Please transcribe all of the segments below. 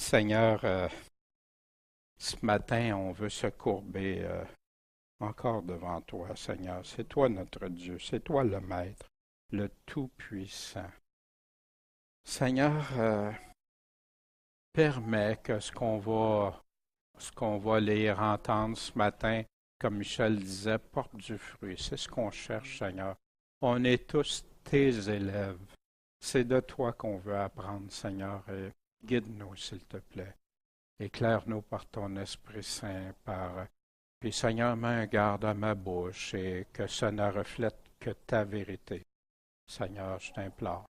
Seigneur, ce matin, on veut se courber encore devant toi, Seigneur. C'est toi notre Dieu, c'est toi le Maître, le Tout-Puissant. Seigneur, permets que ce qu'on va lire, entendre ce matin, comme Michel disait, porte du fruit. C'est ce qu'on cherche, Seigneur. On est tous tes élèves. C'est de toi qu'on veut apprendre, Seigneur. Et guide-nous, s'il te plaît. Éclaire-nous par ton Esprit Saint, Puis, Seigneur, mets un garde à ma bouche et que ça ne reflète que ta vérité. Seigneur, je t'implore.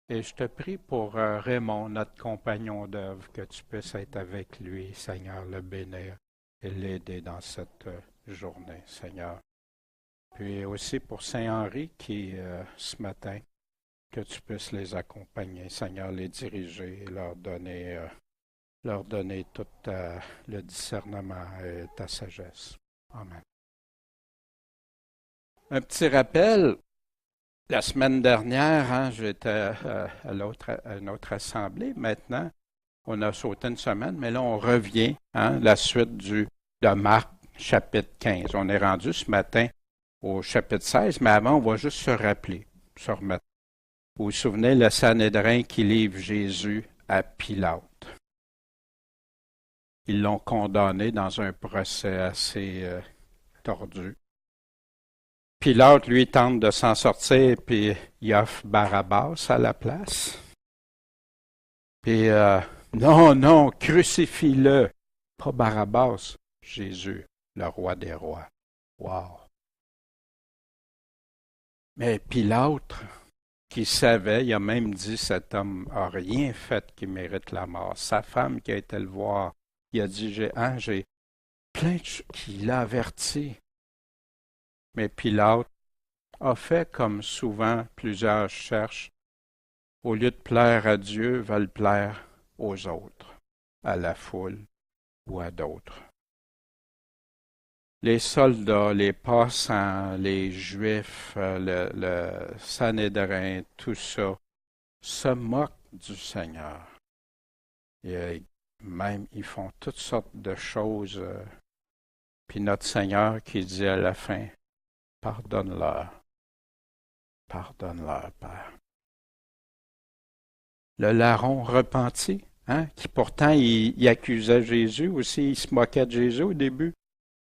Et je te prie pour Raymond, notre compagnon d'œuvre, que tu puisses être avec lui, Seigneur, le bénir et l'aider dans cette journée, Seigneur. Puis aussi pour Saint-Henri qui, ce matin, que tu puisses les accompagner, Seigneur, les diriger et leur donner tout le discernement et ta sagesse. Amen. Un petit rappel, la semaine dernière, j'étais à une autre assemblée. Maintenant, on a sauté une semaine, mais là, on revient, la suite de Marc, chapitre 15. On est rendu ce matin au chapitre 16, mais avant, on va juste se rappeler, se remettre. Vous vous souvenez, le Sanhédrin qui livre Jésus à Pilate. Ils l'ont condamné dans un procès assez tordu. Pilate, lui, tente de s'en sortir, puis il offre Barabbas à la place. Puis, non, crucifie-le. Pas Barabbas, Jésus, le roi des rois. Wow! Mais Pilate, qui savait, il a même dit, cet homme n'a rien fait qui mérite la mort. Sa femme qui a été le voir, il a dit, j'ai plein de choses qu'il a averti. Mais Pilate a fait comme souvent plusieurs cherchent, au lieu de plaire à Dieu, veulent plaire aux autres, à la foule ou à d'autres. Les soldats, les passants, les Juifs, le Sanhédrin, tout ça, se moquent du Seigneur. Et même, ils font toutes sortes de choses. Puis notre Seigneur qui dit à la fin, pardonne-leur, Père. Le larron repenti, qui pourtant, il accusait Jésus aussi, il se moquait de Jésus au début,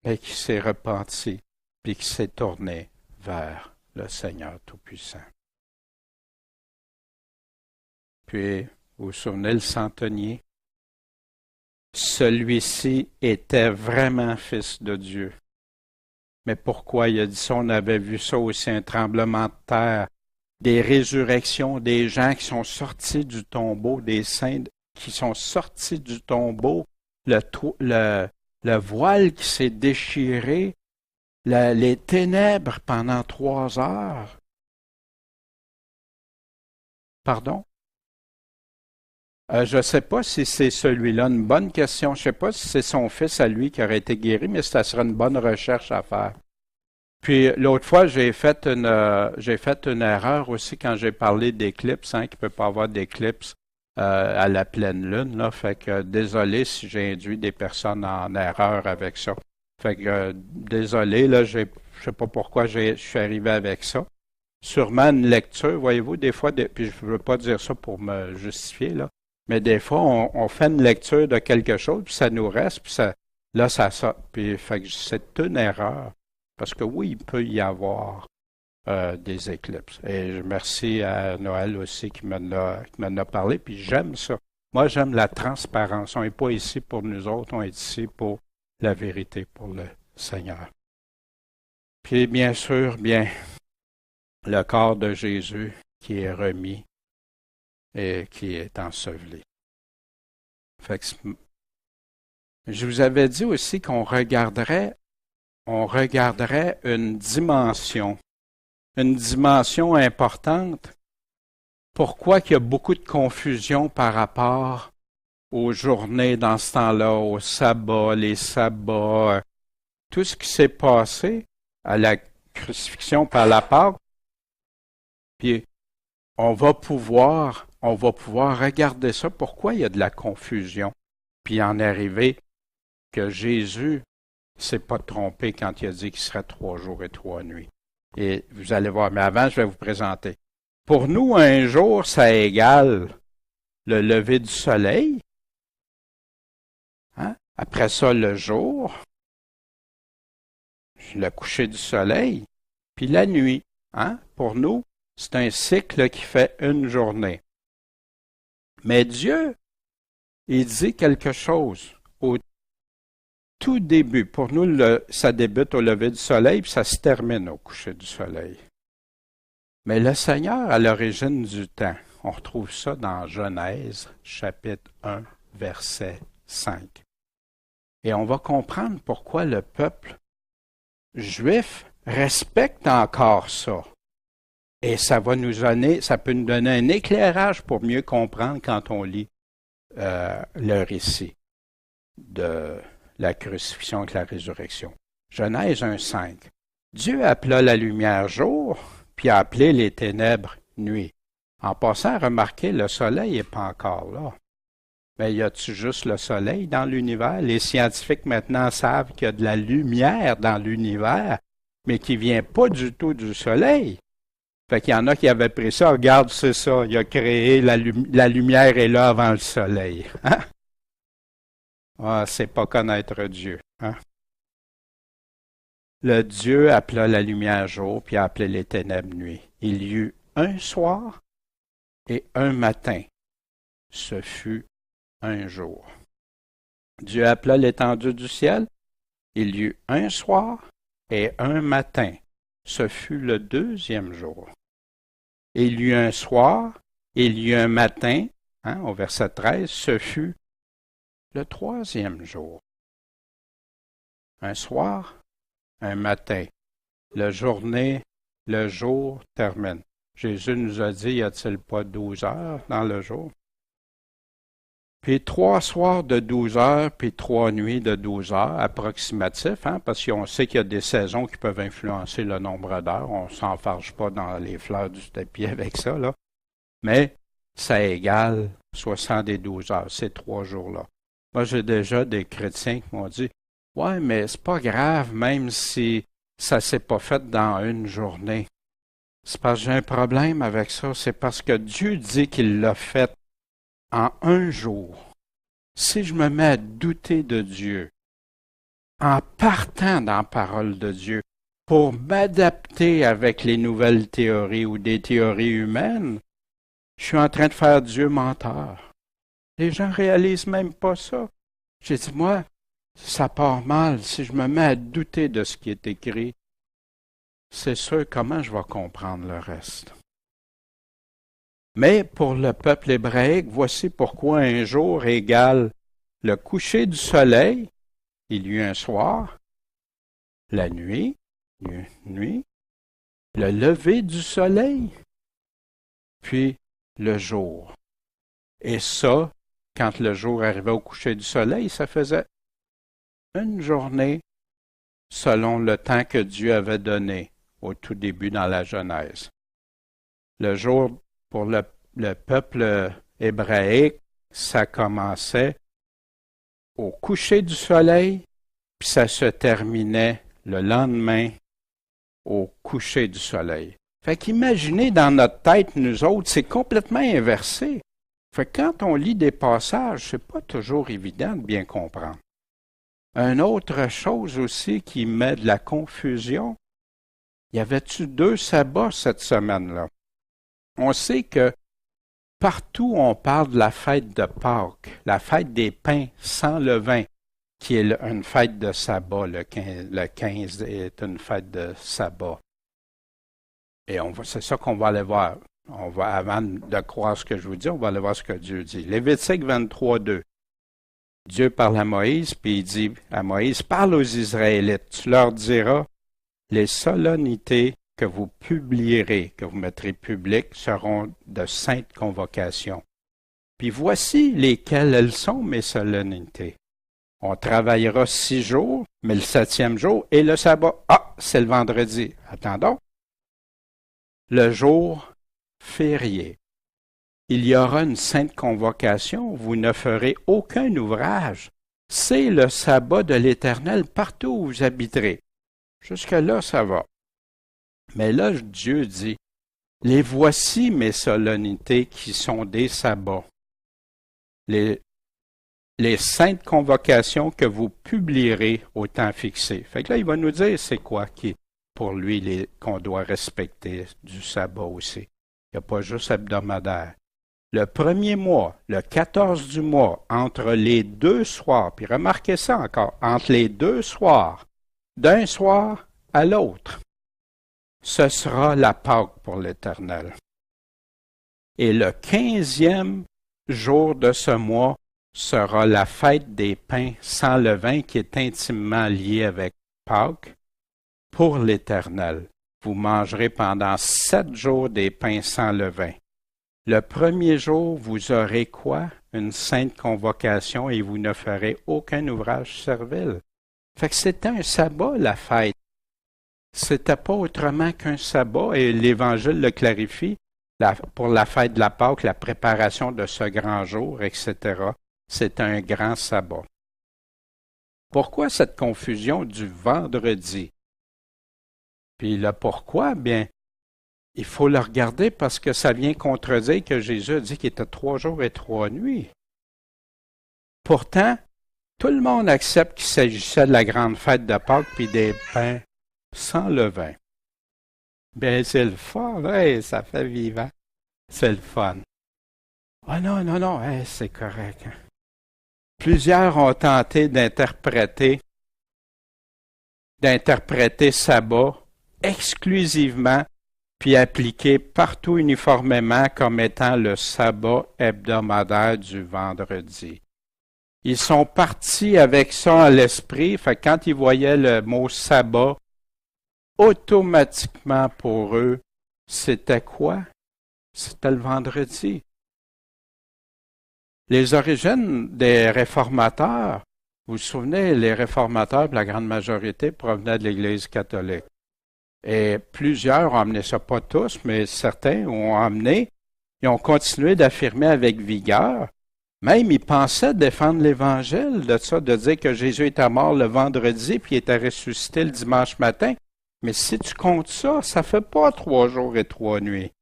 mais qui s'est repenti, puis qui s'est tourné vers le Seigneur Tout-Puissant. Puis, vous vous souvenez, le centenier, celui-ci était vraiment fils de Dieu. Mais pourquoi il a dit ça? On avait vu ça aussi, un tremblement de terre, des résurrections, des gens qui sont sortis du tombeau, des saints qui sont sortis du tombeau, le voile qui s'est déchiré, les ténèbres pendant 3 heures. Pardon? Je ne sais pas si c'est celui-là. Une bonne question. Je ne sais pas si c'est son fils à lui qui aurait été guéri, mais ça serait une bonne recherche à faire. Puis l'autre fois, j'ai fait une erreur aussi quand j'ai parlé d'éclipse, qu'il ne peut pas avoir d'éclipse à la pleine lune. Là. Fait que désolé si j'ai induit des personnes en erreur avec ça. Fait que désolé, là, je sais pas pourquoi je suis arrivé avec ça. Sûrement une lecture, voyez-vous, des fois, puis je ne veux pas dire ça pour me justifier, là. Mais des fois, on fait une lecture de quelque chose, puis ça nous reste, puis ça sort. Puis fait que c'est une erreur. Parce que oui, il peut y avoir des éclipses. Et je remercie à Noël aussi qui m'en a parlé, puis j'aime ça. Moi, j'aime la transparence. On n'est pas ici pour nous autres, on est ici pour la vérité, pour le Seigneur. Puis bien sûr, le corps de Jésus qui est remis et qui est enseveli. Fait que je vous avais dit aussi qu'on regarderait une dimension importante. Pourquoi qu'il y a beaucoup de confusion par rapport aux journées dans ce temps-là, au sabbat, les sabbats, tout ce qui s'est passé à la crucifixion par la Pâque. Puis on on va pouvoir regarder ça. Pourquoi il y a de la confusion? Puis en arriver que Jésus ne s'est pas trompé quand il a dit qu'il serait 3 jours et 3 nuits. Et vous allez voir, mais avant, je vais vous présenter. Pour nous, un jour, ça égale le lever du soleil. Hein? Après ça, le jour, le coucher du soleil, puis la nuit. Hein? Pour nous, c'est un cycle qui fait une journée. Mais Dieu, il dit quelque chose au tout début. Pour nous, ça débute au lever du soleil, puis ça se termine au coucher du soleil. Mais le Seigneur, à l'origine du temps, on retrouve ça dans Genèse, chapitre 1, verset 5. Et on va comprendre pourquoi le peuple juif respecte encore ça. Et ça va nous donner, ça peut nous donner un éclairage pour mieux comprendre quand on lit le récit de la crucifixion et de la résurrection. Genèse 1,5. Dieu appela la lumière jour, puis a appelé les ténèbres nuit. En passant, remarquez, le soleil n'est pas encore là. Mais y a-tu juste le soleil dans l'univers? Les scientifiques maintenant savent qu'il y a de la lumière dans l'univers, mais qui ne vient pas du tout du soleil. Fait qu'il y en a qui avaient pris ça, regarde, c'est ça, il a créé, la lumière est là avant le soleil. Hein? Ah, c'est pas connaître Dieu. Hein? Le Dieu appela la lumière jour, puis a appelé les ténèbres nuit. Il y eut un soir et un matin. Ce fut un jour. Dieu appela l'étendue du ciel. Il y eut un soir et un matin. Ce fut le 2e jour. Et il y eut un soir, et il y eut un matin, hein, au verset 13, ce fut le 3e jour. Un soir, un matin. La journée, le jour termine. Jésus nous a dit, y a-t-il pas 12 heures dans le jour? Puis 3 soirs de 12 heures, puis 3 nuits de 12 heures, approximatif, hein, parce qu'on sait qu'il y a des saisons qui peuvent influencer le nombre d'heures. On ne s'enfarge pas dans les fleurs du tapis avec ça, là. Mais ça égale 72 heures, ces 3 jours-là. Moi, j'ai déjà des chrétiens qui m'ont dit, « Ouais, mais c'est pas grave, même si ça s'est pas fait dans une journée. C'est parce que j'ai un problème avec ça, c'est parce que Dieu dit qu'il l'a fait en un jour. Si je me mets à douter de Dieu, en partant dans la parole de Dieu, pour m'adapter avec les nouvelles théories ou des théories humaines, je suis en train de faire Dieu menteur. Les gens réalisent même pas ça. J'ai dit, moi, ça part mal. Si je me mets à douter de ce qui est écrit, c'est sûr comment je vais comprendre le reste. Mais pour le peuple hébraïque, voici pourquoi un jour égale le coucher du soleil, il y eut un soir, la nuit, le lever du soleil, puis le jour. Et ça, quand le jour arrivait au coucher du soleil, ça faisait une journée selon le temps que Dieu avait donné au tout début dans la Genèse. Le jour pour le peuple hébraïque, ça commençait au coucher du soleil, puis ça se terminait le lendemain au coucher du soleil. Fait qu'imaginez dans notre tête, nous autres, c'est complètement inversé. Fait que quand on lit des passages, c'est pas toujours évident de bien comprendre. Une autre chose aussi qui met de la confusion, y avait-tu 2 sabbats cette semaine-là? On sait que partout on parle de la fête de Pâques, la fête des pains sans levain, qui est une fête de sabbat. Le 15 est une fête de sabbat. Et c'est ça qu'on va aller voir. Avant de croire ce que je vous dis, on va aller voir ce que Dieu dit. Lévitique 23, 2. Dieu parle à Moïse, puis il dit à Moïse, parle aux Israélites, tu leur diras, les solennités que vous publierez, que vous mettrez publiques, seront de saintes convocations. Puis voici lesquelles elles sont, mes solennités. On travaillera 6 jours, mais le 7e jour et le sabbat. Ah, c'est le vendredi. Attendons. Le jour férié. il y aura une sainte convocation, vous ne ferez aucun ouvrage. C'est le sabbat de l'Éternel partout où vous habiterez. Jusque-là, ça va. Mais là, Dieu dit, les voici mes solennités qui sont des sabbats. Les saintes convocations que vous publierez au temps fixé. Fait que là, il va nous dire c'est quoi qui est pour lui qu'on doit respecter du sabbat aussi. Il n'y a pas juste hebdomadaire. Le premier mois, le 14 du mois, entre les deux soirs, puis remarquez ça encore, entre les deux soirs, d'un soir à l'autre, ce sera la Pâque pour l'Éternel. Et le 15e jour de ce mois sera la fête des pains sans levain qui est intimement liée avec Pâques pour l'Éternel. Vous mangerez pendant 7 jours des pains sans levain. Le premier jour, vous aurez quoi? Une sainte convocation et vous ne ferez aucun ouvrage servile. Fait que c'était un sabbat, la fête. C'était pas autrement qu'un sabbat, et l'Évangile le clarifie, pour la fête de la Pâque, la préparation de ce grand jour, etc. C'est un grand sabbat. Pourquoi cette confusion du vendredi? Puis le pourquoi, bien, il faut le regarder parce que ça vient contredire que Jésus a dit qu'il était 3 jours et 3 nuits. Pourtant, tout le monde accepte qu'il s'agissait de la grande fête de Pâques puis des pains sans levain. Bien, c'est le fun, hey, ça fait vivant. C'est le fun. Ah non, hey, c'est correct. Hein? Plusieurs ont tenté d'interpréter sabbat exclusivement puis appliqué partout uniformément comme étant le sabbat hebdomadaire du vendredi. Ils sont partis avec ça à l'esprit, fait que quand ils voyaient le mot sabbat, automatiquement pour eux, c'était quoi? C'était le vendredi. Les origines des réformateurs, vous vous souvenez, les réformateurs, la grande majorité, provenaient de l'Église catholique. Et plusieurs ont amené ça, pas tous, mais certains ont amené, ils ont continué d'affirmer avec vigueur. Même, ils pensaient défendre l'Évangile de ça, de dire que Jésus était mort le vendredi puis il était ressuscité le dimanche matin. Mais si tu comptes ça, ça fait pas 3 jours et 3 nuits.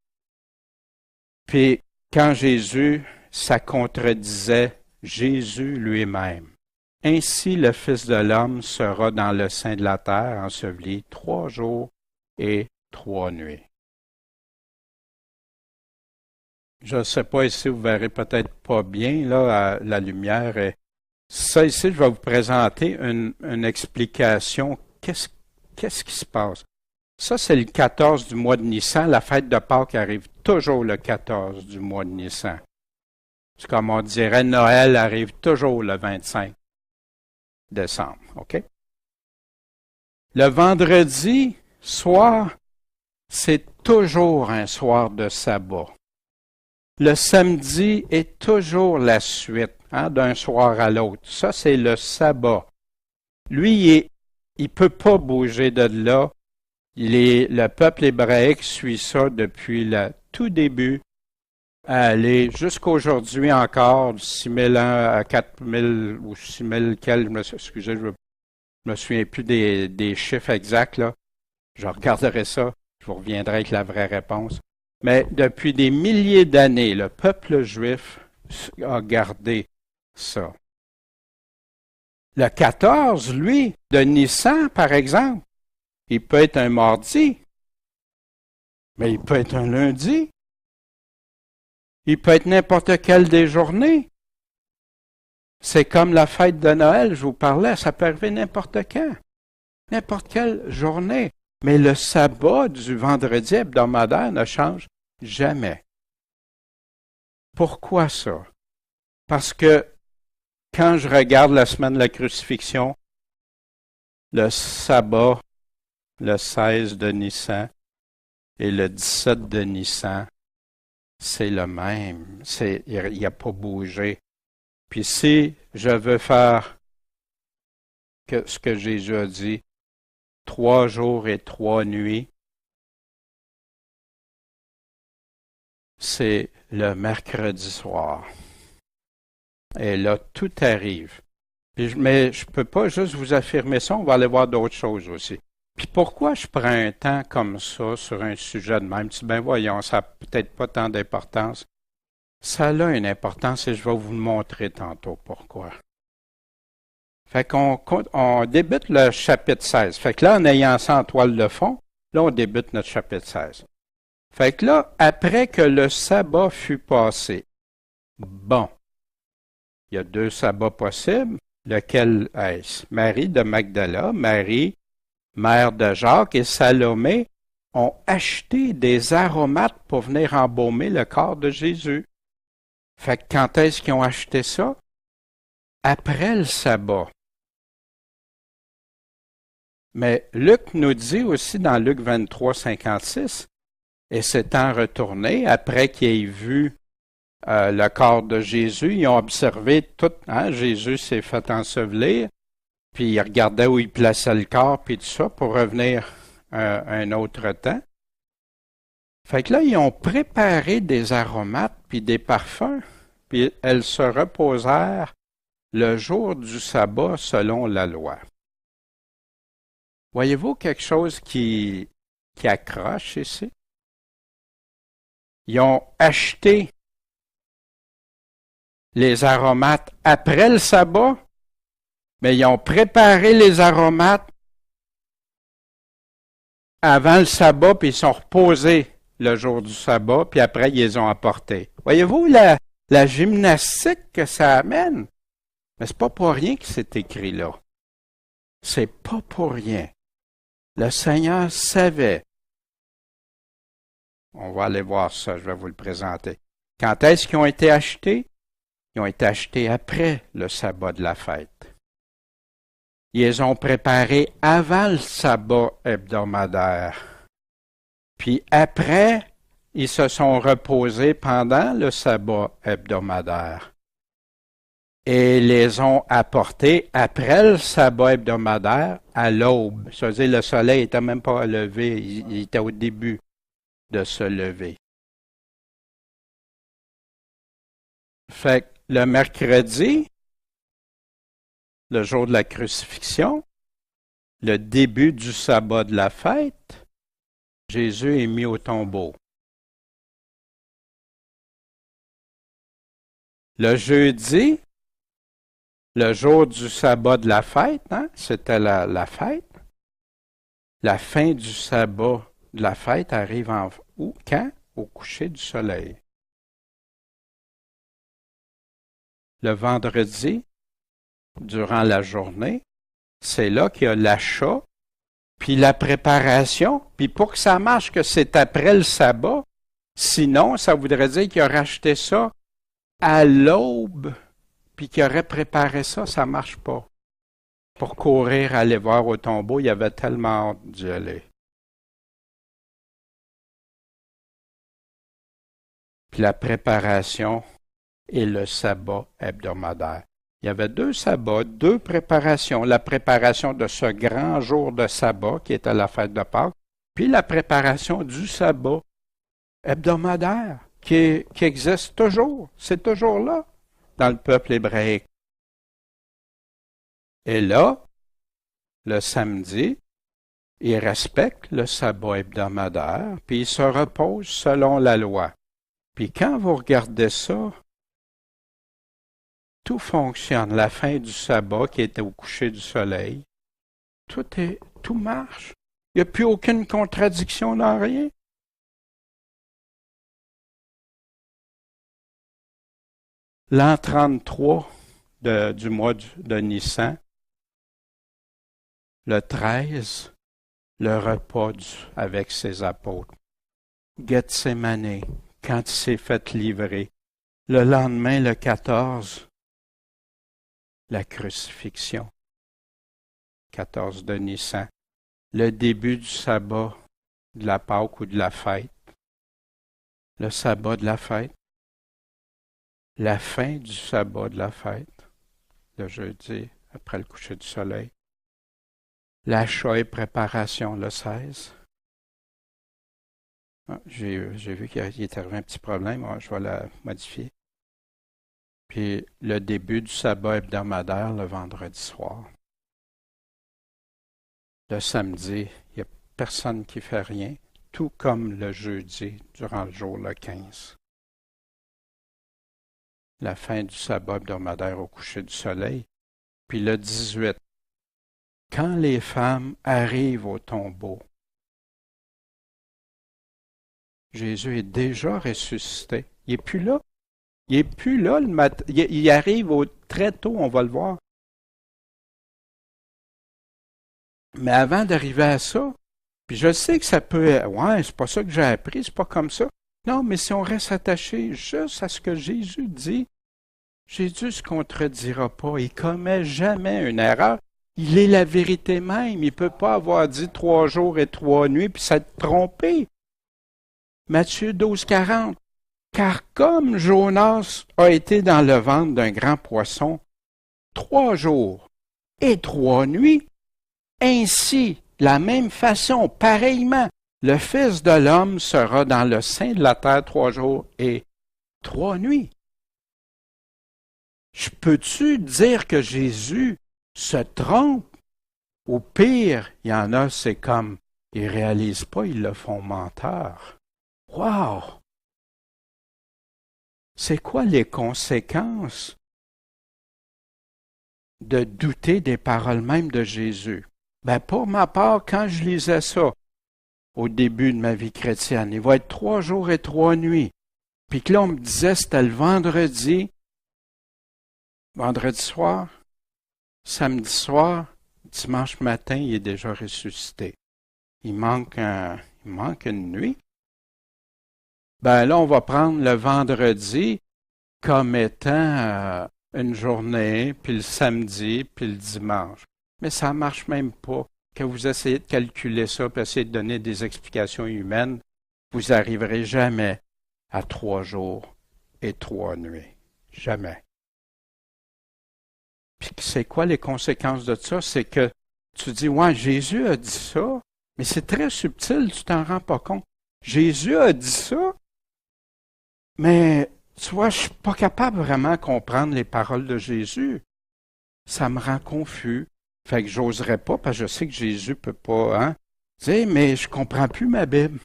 Puis, quand Jésus, ça contredisait Jésus lui-même. Ainsi, le Fils de l'homme sera dans le sein de la terre, enseveli 3 jours et 3 nuits. Je ne sais pas ici, vous verrez peut-être pas bien, là, la lumière. Ça ici, je vais vous présenter une explication. Qu'est-ce qui se passe? Ça, c'est le 14 du mois de Nissan. La fête de Pâques arrive toujours le 14 du mois de Nissan. C'est comme on dirait, Noël arrive toujours le 25 décembre. OK? Le vendredi soir, c'est toujours un soir de sabbat. Le samedi est toujours la suite, d'un soir à l'autre. Ça, c'est le sabbat. Lui, il peut pas bouger de là. Le peuple hébraïque suit ça depuis le tout début, à aller jusqu'aujourd'hui encore, 6000 ans à 4000 ou 6000 quelques, excusez, je me souviens plus des chiffres exacts, là. Je regarderai ça, je vous reviendrai avec la vraie réponse. Mais depuis des milliers d'années, le peuple juif a gardé ça. Le 14, lui, de Nissan, par exemple, il peut être un mardi, mais il peut être un lundi. Il peut être n'importe quelle des journées. C'est comme la fête de Noël, je vous parlais, ça peut arriver n'importe quand, n'importe quelle journée. Mais le sabbat du vendredi hebdomadaire ne change jamais. Pourquoi ça? Parce que quand je regarde la semaine de la crucifixion, le sabbat, le 16 de Nissan et le 17 de Nissan, c'est le même. Il n'y a pas bougé. Puis si je veux faire ce que Jésus a dit, 3 jours et 3 nuits, c'est le mercredi soir. Et là, tout arrive. Mais je ne peux pas juste vous affirmer ça, on va aller voir d'autres choses aussi. Puis pourquoi je prends un temps comme ça sur un sujet de même? Ben voyons, ça n'a peut-être pas tant d'importance. Ça a une importance et je vais vous le montrer tantôt pourquoi. Fait on débute le chapitre 16. Fait que là, en ayant ça en toile de fond, là, on débute notre chapitre 16. Fait que là, après que le sabbat fut passé, bon, il y a 2 sabbats possibles. Lequel est-ce? Marie de Magdala, Marie, mère de Jacques et Salomé ont acheté des aromates pour venir embaumer le corps de Jésus. Fait que quand est-ce qu'ils ont acheté ça? Après le sabbat. Mais Luc nous dit aussi dans Luc 23, 56, et s'étant retourné, après qu'ils aient vu le corps de Jésus, ils ont observé tout, Jésus s'est fait ensevelir, puis ils regardaient où il plaçait le corps, puis tout ça, pour revenir un autre temps. Fait que là, ils ont préparé des aromates, puis des parfums, puis elles se reposèrent le jour du sabbat selon la loi. Voyez-vous quelque chose qui accroche ici? Ils ont acheté les aromates après le sabbat, mais ils ont préparé les aromates avant le sabbat, puis ils sont reposés le jour du sabbat, puis après ils les ont apportés. Voyez-vous la gymnastique que ça amène? Mais c'est pas pour rien que c'est écrit là. C'est pas pour rien. Le Seigneur savait. On va aller voir ça, je vais vous le présenter. Quand est-ce qu'ils ont été achetés? Ils ont été achetés après le sabbat de la fête. Ils les ont préparés avant le sabbat hebdomadaire. Puis après, ils se sont reposés pendant le sabbat hebdomadaire. Et les ont apportés après le sabbat hebdomadaire à l'aube. Ça veut dire le soleil n'était même pas levé, il était au début de se lever. Fait que le mercredi, le jour de la crucifixion, le début du sabbat de la fête, Jésus est mis au tombeau. Le jeudi, le jour du sabbat de la fête, c'était la fête. La fin du sabbat de la fête arrive quand? Au coucher du soleil. Le vendredi, durant la journée, c'est là qu'il y a l'achat, puis la préparation, puis pour que ça marche que c'est après le sabbat, sinon, ça voudrait dire qu'il a racheté ça à l'aube, puis qu'il aurait préparé ça, ça marche pas. Pour courir, aller voir au tombeau, il y avait tellement hâte d'y aller. Puis la préparation et le sabbat hebdomadaire. Il y avait 2 sabbats, 2 préparations. La préparation de ce grand jour de sabbat qui était la fête de Pâques, puis la préparation du sabbat hebdomadaire qui existe toujours. C'est toujours là dans le peuple hébraïque. Et là, le samedi, ils respectent le sabbat hebdomadaire, puis ils se reposent selon la loi. Puis quand vous regardez ça, tout fonctionne. La fin du sabbat qui était au coucher du soleil, tout marche. Il n'y a plus aucune contradiction dans rien. L'an 33 du mois de Nissan, le 13, le repas avec ses apôtres. Gethsémane, quand il s'est fait livrer. Le lendemain, le 14, la crucifixion. 14 de Nissan. Le début du sabbat de la Pâque ou de la fête. Le sabbat de la fête. La fin du sabbat de la fête. Le jeudi, après le coucher du soleil. L'achat et préparation, le 16. Ah, j'ai vu qu'il est arrivé un petit problème. Ah, je vais la modifier. Puis le début du sabbat hebdomadaire le vendredi soir. Le samedi, il n'y a personne qui fait rien, tout comme le jeudi durant le jour le 15. La fin du sabbat hebdomadaire au coucher du soleil. Puis le 18, quand les femmes arrivent au tombeau, Jésus est déjà ressuscité. Il n'est plus là. Il n'est plus là le matin. Il arrive très tôt, on va le voir. Mais avant d'arriver à ça, puis je sais que ça peut... Ouais, c'est pas ça que j'ai appris, c'est pas comme ça. Non, mais si on reste attaché juste à ce que Jésus dit, Jésus ne se contredira pas. Il commet jamais une erreur. Il est la vérité même. Il ne peut pas avoir dit 3 jours et 3 nuits puis s'être trompé. Matthieu 12, 40. Car comme Jonas a été dans le ventre d'un grand poisson 3 jours et 3 nuits, ainsi, de la même façon, pareillement, le Fils de l'homme sera dans le sein de la terre 3 jours et 3 nuits. Peux-tu dire que Jésus se trompe? Au pire, il y en a, c'est comme, ils ne réalisent pas, ils le font menteur. Wow! C'est quoi les conséquences de douter des paroles mêmes de Jésus? Ben, pour ma part, quand je lisais ça, au début de ma vie chrétienne, il va être 3 jours et 3 nuits. Puis que là, on me disait, c'était le vendredi soir, samedi soir, dimanche matin, il est déjà ressuscité. Il manque une nuit. Ben là, on va prendre le vendredi comme étant une journée, puis le samedi, puis le dimanche. Mais ça ne marche même pas. Quand vous essayez de calculer ça, puis essayer de donner des explications humaines, vous n'arriverez jamais à 3 jours et 3 nuits. Jamais. Puis c'est quoi les conséquences de ça? C'est que tu dis, ouais, Jésus a dit ça, mais c'est très subtil, tu t'en rends pas compte. Jésus a dit ça, mais tu vois, je suis pas capable vraiment de comprendre les paroles de Jésus. Ça me rend confus. Fait que j'oserais pas, parce que je sais que Jésus peut pas, hein, dire, mais je comprends plus ma Bible.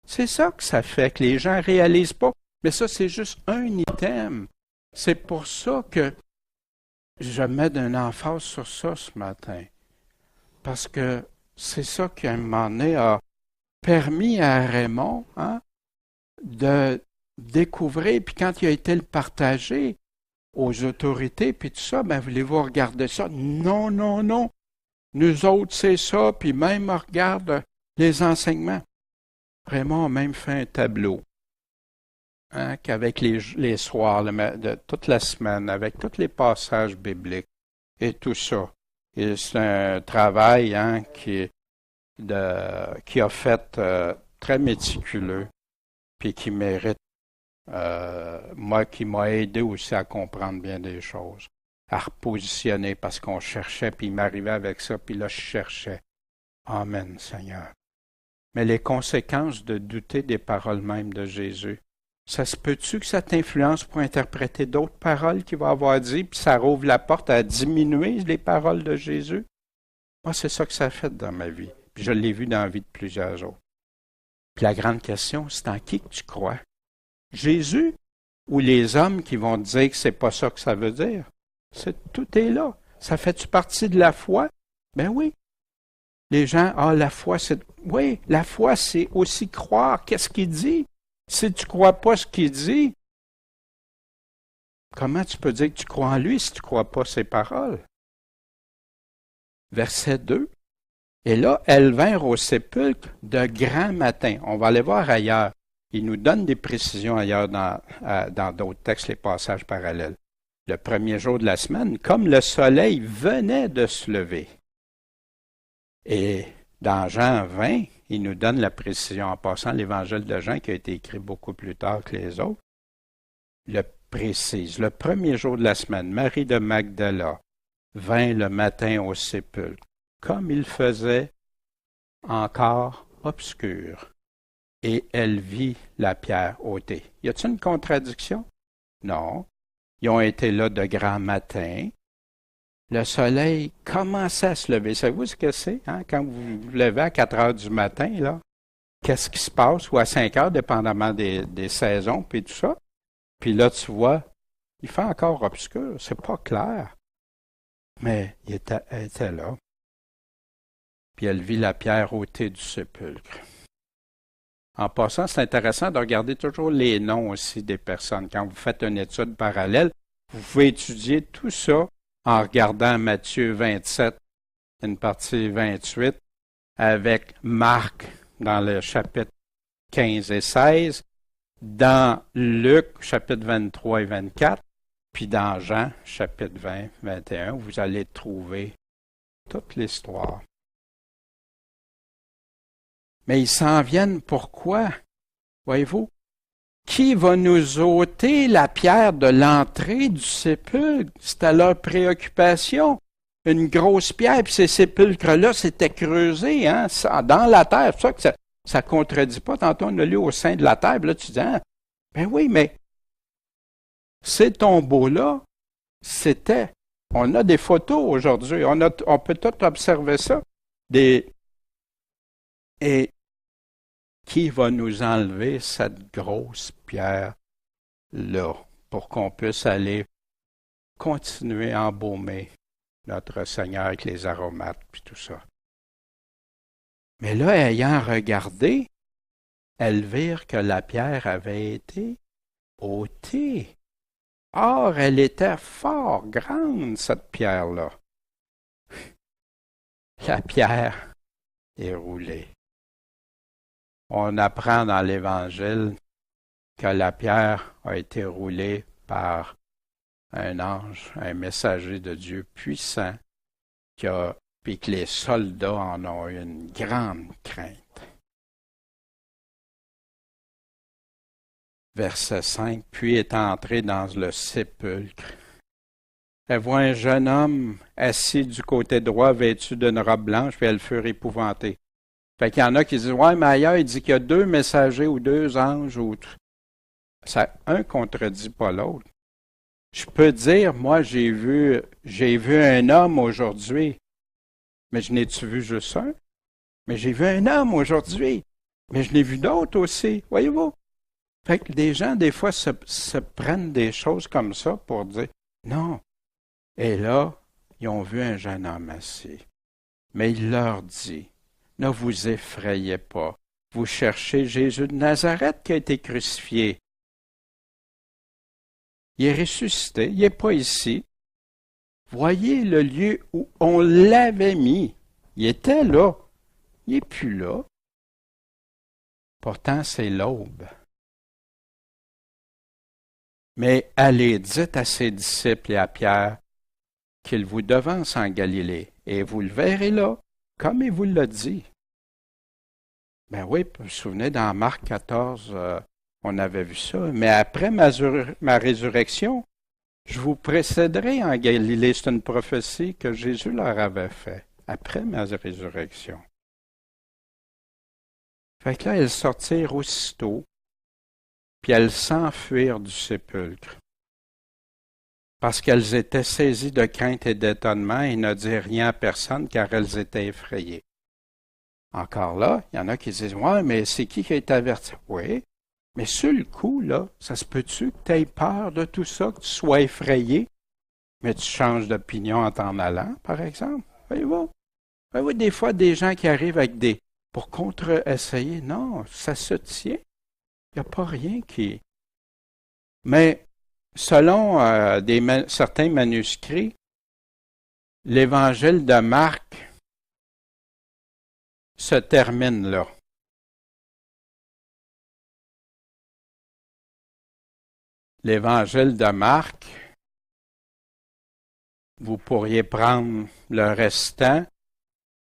C'est ça que ça fait, que les gens réalisent pas. Mais ça, c'est juste un item. C'est pour ça que je mets d'une emphase sur ça ce matin. Parce que c'est ça qui, à un moment donné, a permis à Raymond, hein, de découvrir, puis quand il a été le partager aux autorités, puis tout ça, ben voulez-vous regarder ça? Non, non, non. Nous autres, c'est ça, puis même on regarde les enseignements. Raymond a même fait un tableau, hein, qu'avec les soirs de toute la semaine, avec tous les passages bibliques et tout ça. Et c'est un travail, hein, qui a fait très méticuleux, puis qui mérite, qui m'a aidé aussi à comprendre bien des choses, à repositionner parce qu'on cherchait, puis il m'arrivait avec ça, puis là je cherchais. Amen, Seigneur. Mais les conséquences de douter des paroles mêmes de Jésus, ça se peut-tu que ça t'influence pour interpréter d'autres paroles qu'il va avoir dit, puis ça rouvre la porte à diminuer les paroles de Jésus? Moi, c'est ça que ça a fait dans ma vie. Puis je l'ai vu dans la vie de plusieurs autres. Puis la grande question, c'est en qui que tu crois? Jésus ou les hommes qui vont te dire que c'est pas ça que ça veut dire? Tout est là. Ça fait-tu partie de la foi? Ben oui. Les gens, la foi, c'est... Oui, la foi, c'est aussi croire. Qu'est-ce qu'il dit? Si tu ne crois pas ce qu'il dit, comment tu peux dire que tu crois en lui si tu ne crois pas ses paroles? Verset 2. Et là, elles vinrent au sépulcre de grand matin. On va aller voir ailleurs. Il nous donne des précisions ailleurs dans d'autres textes, les passages parallèles. Le premier jour de la semaine, comme le soleil venait de se lever. Et dans Jean 20, il nous donne la précision, en passant l'évangile de Jean qui a été écrit beaucoup plus tard que les autres, le précise. Le premier jour de la semaine, Marie de Magdala vint le matin au sépulcre, comme il faisait encore obscur. et elle vit la pierre ôtée. Y a-t-il une contradiction? Non. Ils ont été là de grand matin. Le soleil commençait à se lever. Savez-vous ce que c'est, hein? Quand vous vous levez à 4 heures du matin, là, qu'est-ce qui se passe? Ou à 5 heures, dépendamment des saisons, puis tout ça. Puis là, tu vois, il fait encore obscur. C'est pas clair. Mais elle était là. Puis elle vit la pierre ôtée du sépulcre. En passant, c'est intéressant de regarder toujours les noms aussi des personnes. Quand vous faites une étude parallèle, vous pouvez étudier tout ça en regardant Matthieu 27, une partie 28, avec Marc dans le chapitre 15 et 16, dans Luc, chapitre 23 et 24, puis dans Jean, chapitre 20, 21, vous allez trouver toute l'histoire. Mais ils s'en viennent pourquoi? Voyez-vous? Qui va nous ôter la pierre de l'entrée du sépulcre? C'était leur préoccupation. Une grosse pierre, puis ces sépulcres-là s'étaient creusés hein, dans la terre. C'est pour ça que ça ne contredit pas. Tantôt, on a lu au sein de la terre. Là, tu dis, ah, ben oui, mais ces tombeaux-là, c'était... On a des photos aujourd'hui. On peut tout observer ça. Et qui va nous enlever cette grosse pierre-là pour qu'on puisse aller continuer à embaumer notre Seigneur avec les aromates puis tout ça. Mais là, ayant regardé, elles virent que la pierre avait été ôtée. Or, elle était fort grande, cette pierre-là. La pierre est roulée. On apprend dans l'Évangile que la pierre a été roulée par un ange, un messager de Dieu puissant, puis que les soldats en ont eu une grande crainte. Verset 5, puis est entré dans le sépulcre. Elle voit un jeune homme assis du côté droit, vêtu d'une robe blanche, puis elles furent épouvantées. Fait qu'il y en a qui disent, ouais, mais ailleurs, il dit qu'il y a 2 messagers ou 2 anges, ou ça, un contredit pas l'autre. Je peux dire, moi, j'ai vu un homme aujourd'hui, mais je n'ai-tu vu juste un? Mais j'ai vu un homme aujourd'hui, mais je n'ai vu d'autres aussi, voyez-vous? Fait que des gens, des fois, se prennent des choses comme ça pour dire, non. Et là, ils ont vu un jeune homme assis. Mais il leur dit, ne vous effrayez pas. Vous cherchez Jésus de Nazareth qui a été crucifié. Il est ressuscité, il n'est pas ici. Voyez le lieu où on l'avait mis. Il était là. Il n'est plus là. Pourtant, c'est l'aube. Mais allez, dites à ses disciples et à Pierre qu'il vous devance en Galilée, et vous le verrez là, comme il vous l'a dit. Ben oui, vous vous souvenez, dans Marc 14, on avait vu ça. Mais après ma résurrection, je vous précéderai en Galilée. C'est une prophétie que Jésus leur avait faite, après ma résurrection. Fait que là, elles sortirent aussitôt, puis elles s'enfuirent du sépulcre, parce qu'elles étaient saisies de crainte et d'étonnement et ne dirent rien à personne, car elles étaient effrayées. Encore là, il y en a qui disent, ouais, mais c'est qui a été averti? Oui, mais sur le coup, là, ça se peut-tu que tu aies peur de tout ça, que tu sois effrayé, mais tu changes d'opinion en t'en allant, par exemple? Voyez-vous? Voyez-vous, des fois, des gens qui arrivent avec pour contre-essayer, non, ça se tient. Il n'y a pas rien qui... Mais selon certains manuscrits, l'évangile de Marc se termine là. L'évangile de Marc, vous pourriez prendre le restant,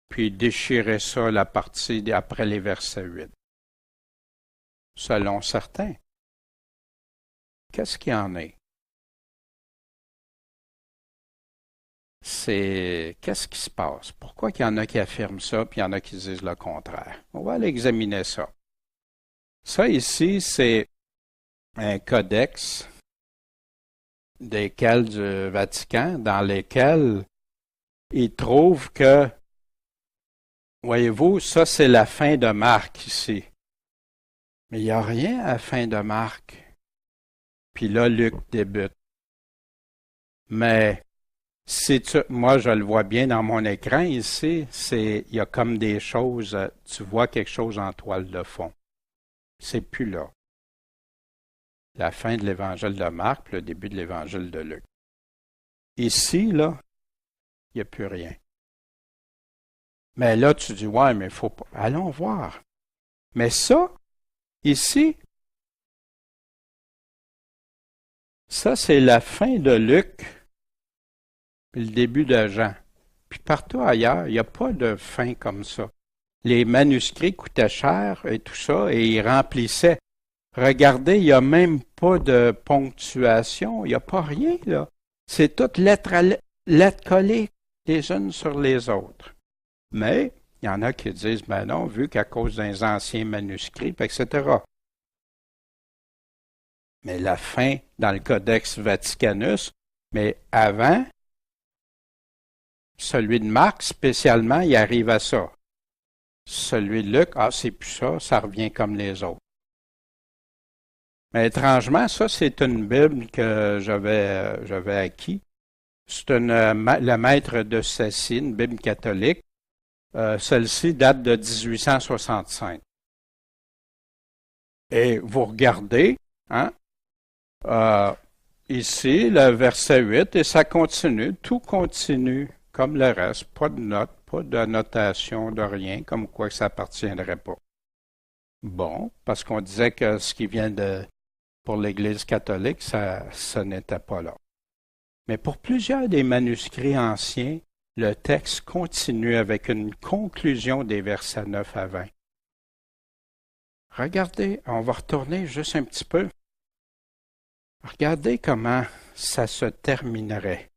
puis déchirer ça, la partie après les versets 8. Selon certains. Qu'est-ce qu'il y en est? Qu'est-ce qui se passe? Pourquoi il y en a qui affirment ça, puis il y en a qui disent le contraire? On va aller examiner ça. Ça ici, c'est un codex desquels du Vatican, dans lesquels ils trouvent que, voyez-vous, ça c'est la fin de Marc ici. Mais il n'y a rien à la fin de Marc. Puis là, Luc débute. Mais moi, je le vois bien dans mon écran ici, il y a comme des choses, tu vois quelque chose en toile de fond. C'est plus là. La fin de l'évangile de Marc, puis le début de l'évangile de Luc. Ici, là, il n'y a plus rien. Mais là, tu dis, ouais, mais il faut pas. Allons voir. Mais ça, ici, ça, c'est la fin de Luc, puis le début de Jean. Puis partout ailleurs, il n'y a pas de fin comme ça. Les manuscrits coûtaient cher et tout ça, et ils remplissaient. Regardez, il n'y a même pas de ponctuation, il n'y a pas rien, là. C'est toutes lettres collées les unes sur les autres. Mais, il y en a qui disent, ben non, vu qu'à cause des anciens manuscrits, etc. Mais la fin dans le Codex Vaticanus, mais avant, celui de Marc spécialement, il arrive à ça. Celui de Luc, c'est plus ça, ça revient comme les autres. Mais étrangement, ça, c'est une Bible que j'avais acquis. C'est le maître de Cécile, une Bible catholique. Celle-ci date de 1865. Et vous regardez, hein, ici, le verset 8, et ça continue, tout continue comme le reste, pas de notes, pas de notation, de rien, comme quoi que ça appartiendrait pas. Bon, parce qu'on disait que ce qui vient pour l'Église catholique, ça n'était pas là. Mais pour plusieurs des manuscrits anciens, le texte continue avec une conclusion des versets 9 à 20. Regardez, on va retourner juste un petit peu. Regardez comment ça se terminerait.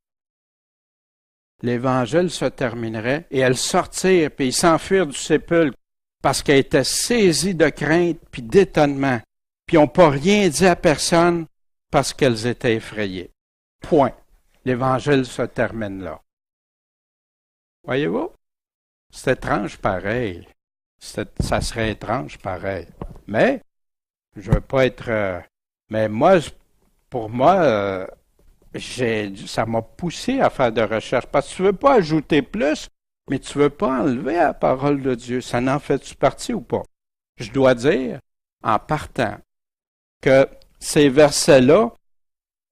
L'Évangile se terminerait et elles sortirent, puis ils s'enfuirent du sépulcre parce qu'elles étaient saisies de crainte puis d'étonnement, puis ils n'ont pas rien dit à personne parce qu'elles étaient effrayées. Point. L'Évangile se termine là. Voyez-vous? C'est étrange pareil. Ça serait étrange pareil. Mais, je veux pas être... mais moi, pour moi, ça m'a poussé à faire de recherche. Parce que tu veux pas ajouter plus, mais tu veux pas enlever la parole de Dieu. Ça n'en fait-tu partie ou pas? Je dois dire, en partant, que ces versets-là,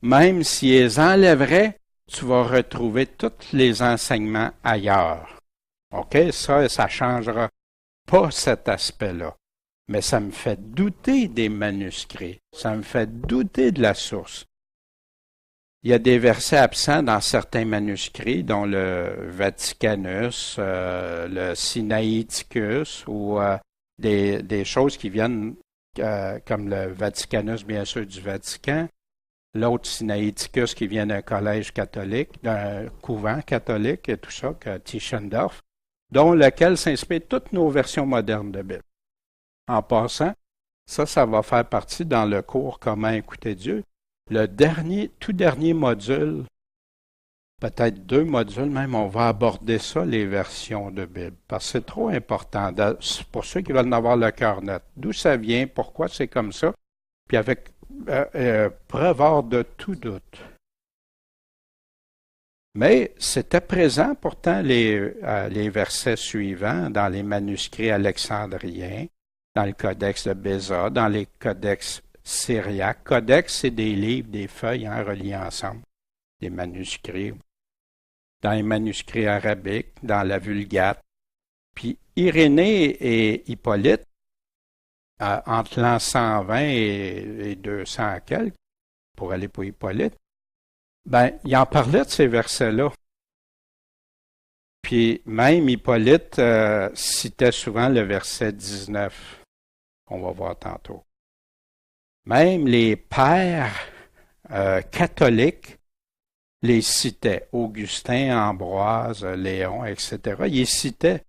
même s'ils enlèveraient, tu vas retrouver tous les enseignements ailleurs. OK? Ça ne changera pas cet aspect-là. Mais ça me fait douter des manuscrits. Ça me fait douter de la source. Il y a des versets absents dans certains manuscrits, dont le Vaticanus, le Sinaiticus, ou des choses qui viennent, comme le Vaticanus, bien sûr, du Vatican, l'autre Sinaiticus qui vient d'un collège catholique, d'un couvent catholique et tout ça, que Tischendorf, dont lequel s'inspirent toutes nos versions modernes de Bible. En passant, ça va faire partie dans le cours Comment écouter Dieu. Le tout dernier module, peut-être 2 modules même, on va aborder ça, les versions de Bible, parce que c'est trop important pour ceux qui veulent en avoir le cœur net. D'où ça vient, pourquoi c'est comme ça, puis avec preuve hors de tout doute. Mais c'était présent pourtant les versets suivants dans les manuscrits alexandriens, dans le codex de Béza, dans les codex syriaques. Codex, c'est des livres, des feuilles reliées ensemble, des manuscrits. Dans les manuscrits arabiques, dans la Vulgate. Puis Irénée et Hippolyte, entre l'an 120 et 200 quelques, pour aller pour Hippolyte, il en parlait de ces versets-là. Puis même Hippolyte citait souvent le verset 19, qu'on va voir tantôt. Même les pères catholiques les citaient. Augustin, Ambroise, Léon, etc. Ils les citaient.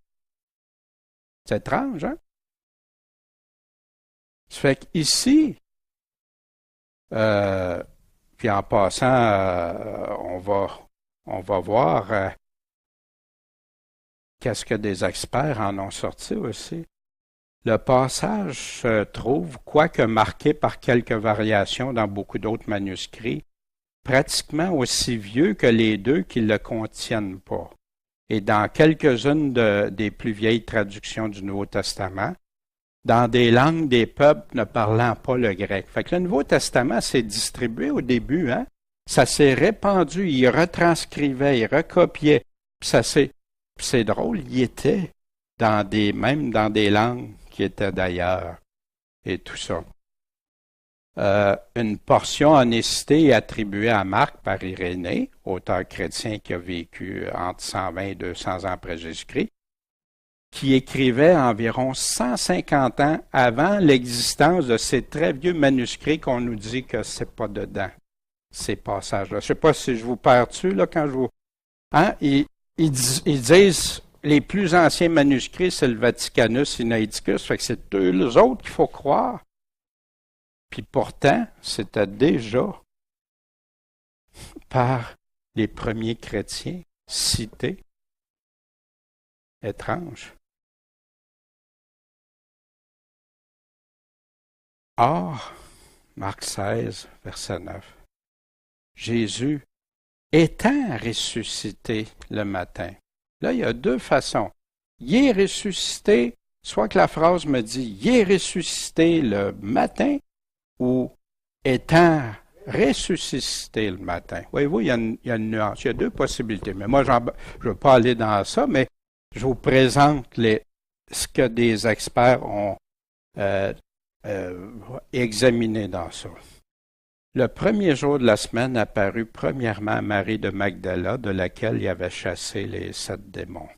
C'est étrange, hein? Ça fait qu'ici, puis en passant, on va voir qu'est-ce que des experts en ont sorti aussi. Le passage se trouve, quoique marqué par quelques variations dans beaucoup d'autres manuscrits, pratiquement aussi vieux que les deux qui ne le contiennent pas. Et dans quelques-unes des plus vieilles traductions du Nouveau Testament, dans des langues des peuples ne parlant pas le grec. Fait que le Nouveau Testament s'est distribué au début, hein? Ça s'est répandu, il retranscrivait, il recopiait. Puis c'est drôle, il était même dans des langues qui étaient d'ailleurs et tout ça. Une portion en est citée et attribuée à Marc par Irénée, auteur chrétien qui a vécu entre 120 et 200 ans après Jésus-Christ, qui écrivait environ 150 ans avant l'existence de ces très vieux manuscrits qu'on nous dit que c'est pas dedans, ces passages-là. Je ne sais pas si je vous perds dessus, là, quand je vous... Hein? Ils disent les plus anciens manuscrits, c'est le Vaticanus Sinaiticus, fait que c'est eux autres qu'il faut croire. Puis pourtant, c'était déjà par les premiers chrétiens cités. Étrange. Or, Marc 16, verset 9, Jésus étant ressuscité le matin. Là, il y a deux façons. Il est ressuscité, soit que la phrase me dit « il est ressuscité le matin » ou « étant ressuscité le matin ». Voyez-vous, il y a une nuance. Il y a deux possibilités. Mais moi, je ne veux pas aller dans ça, mais je vous présente ce que des experts ont examiné dans ça. Le premier jour de la semaine apparut premièrement à Marie de Magdala, de laquelle il avait chassé les 7 démons.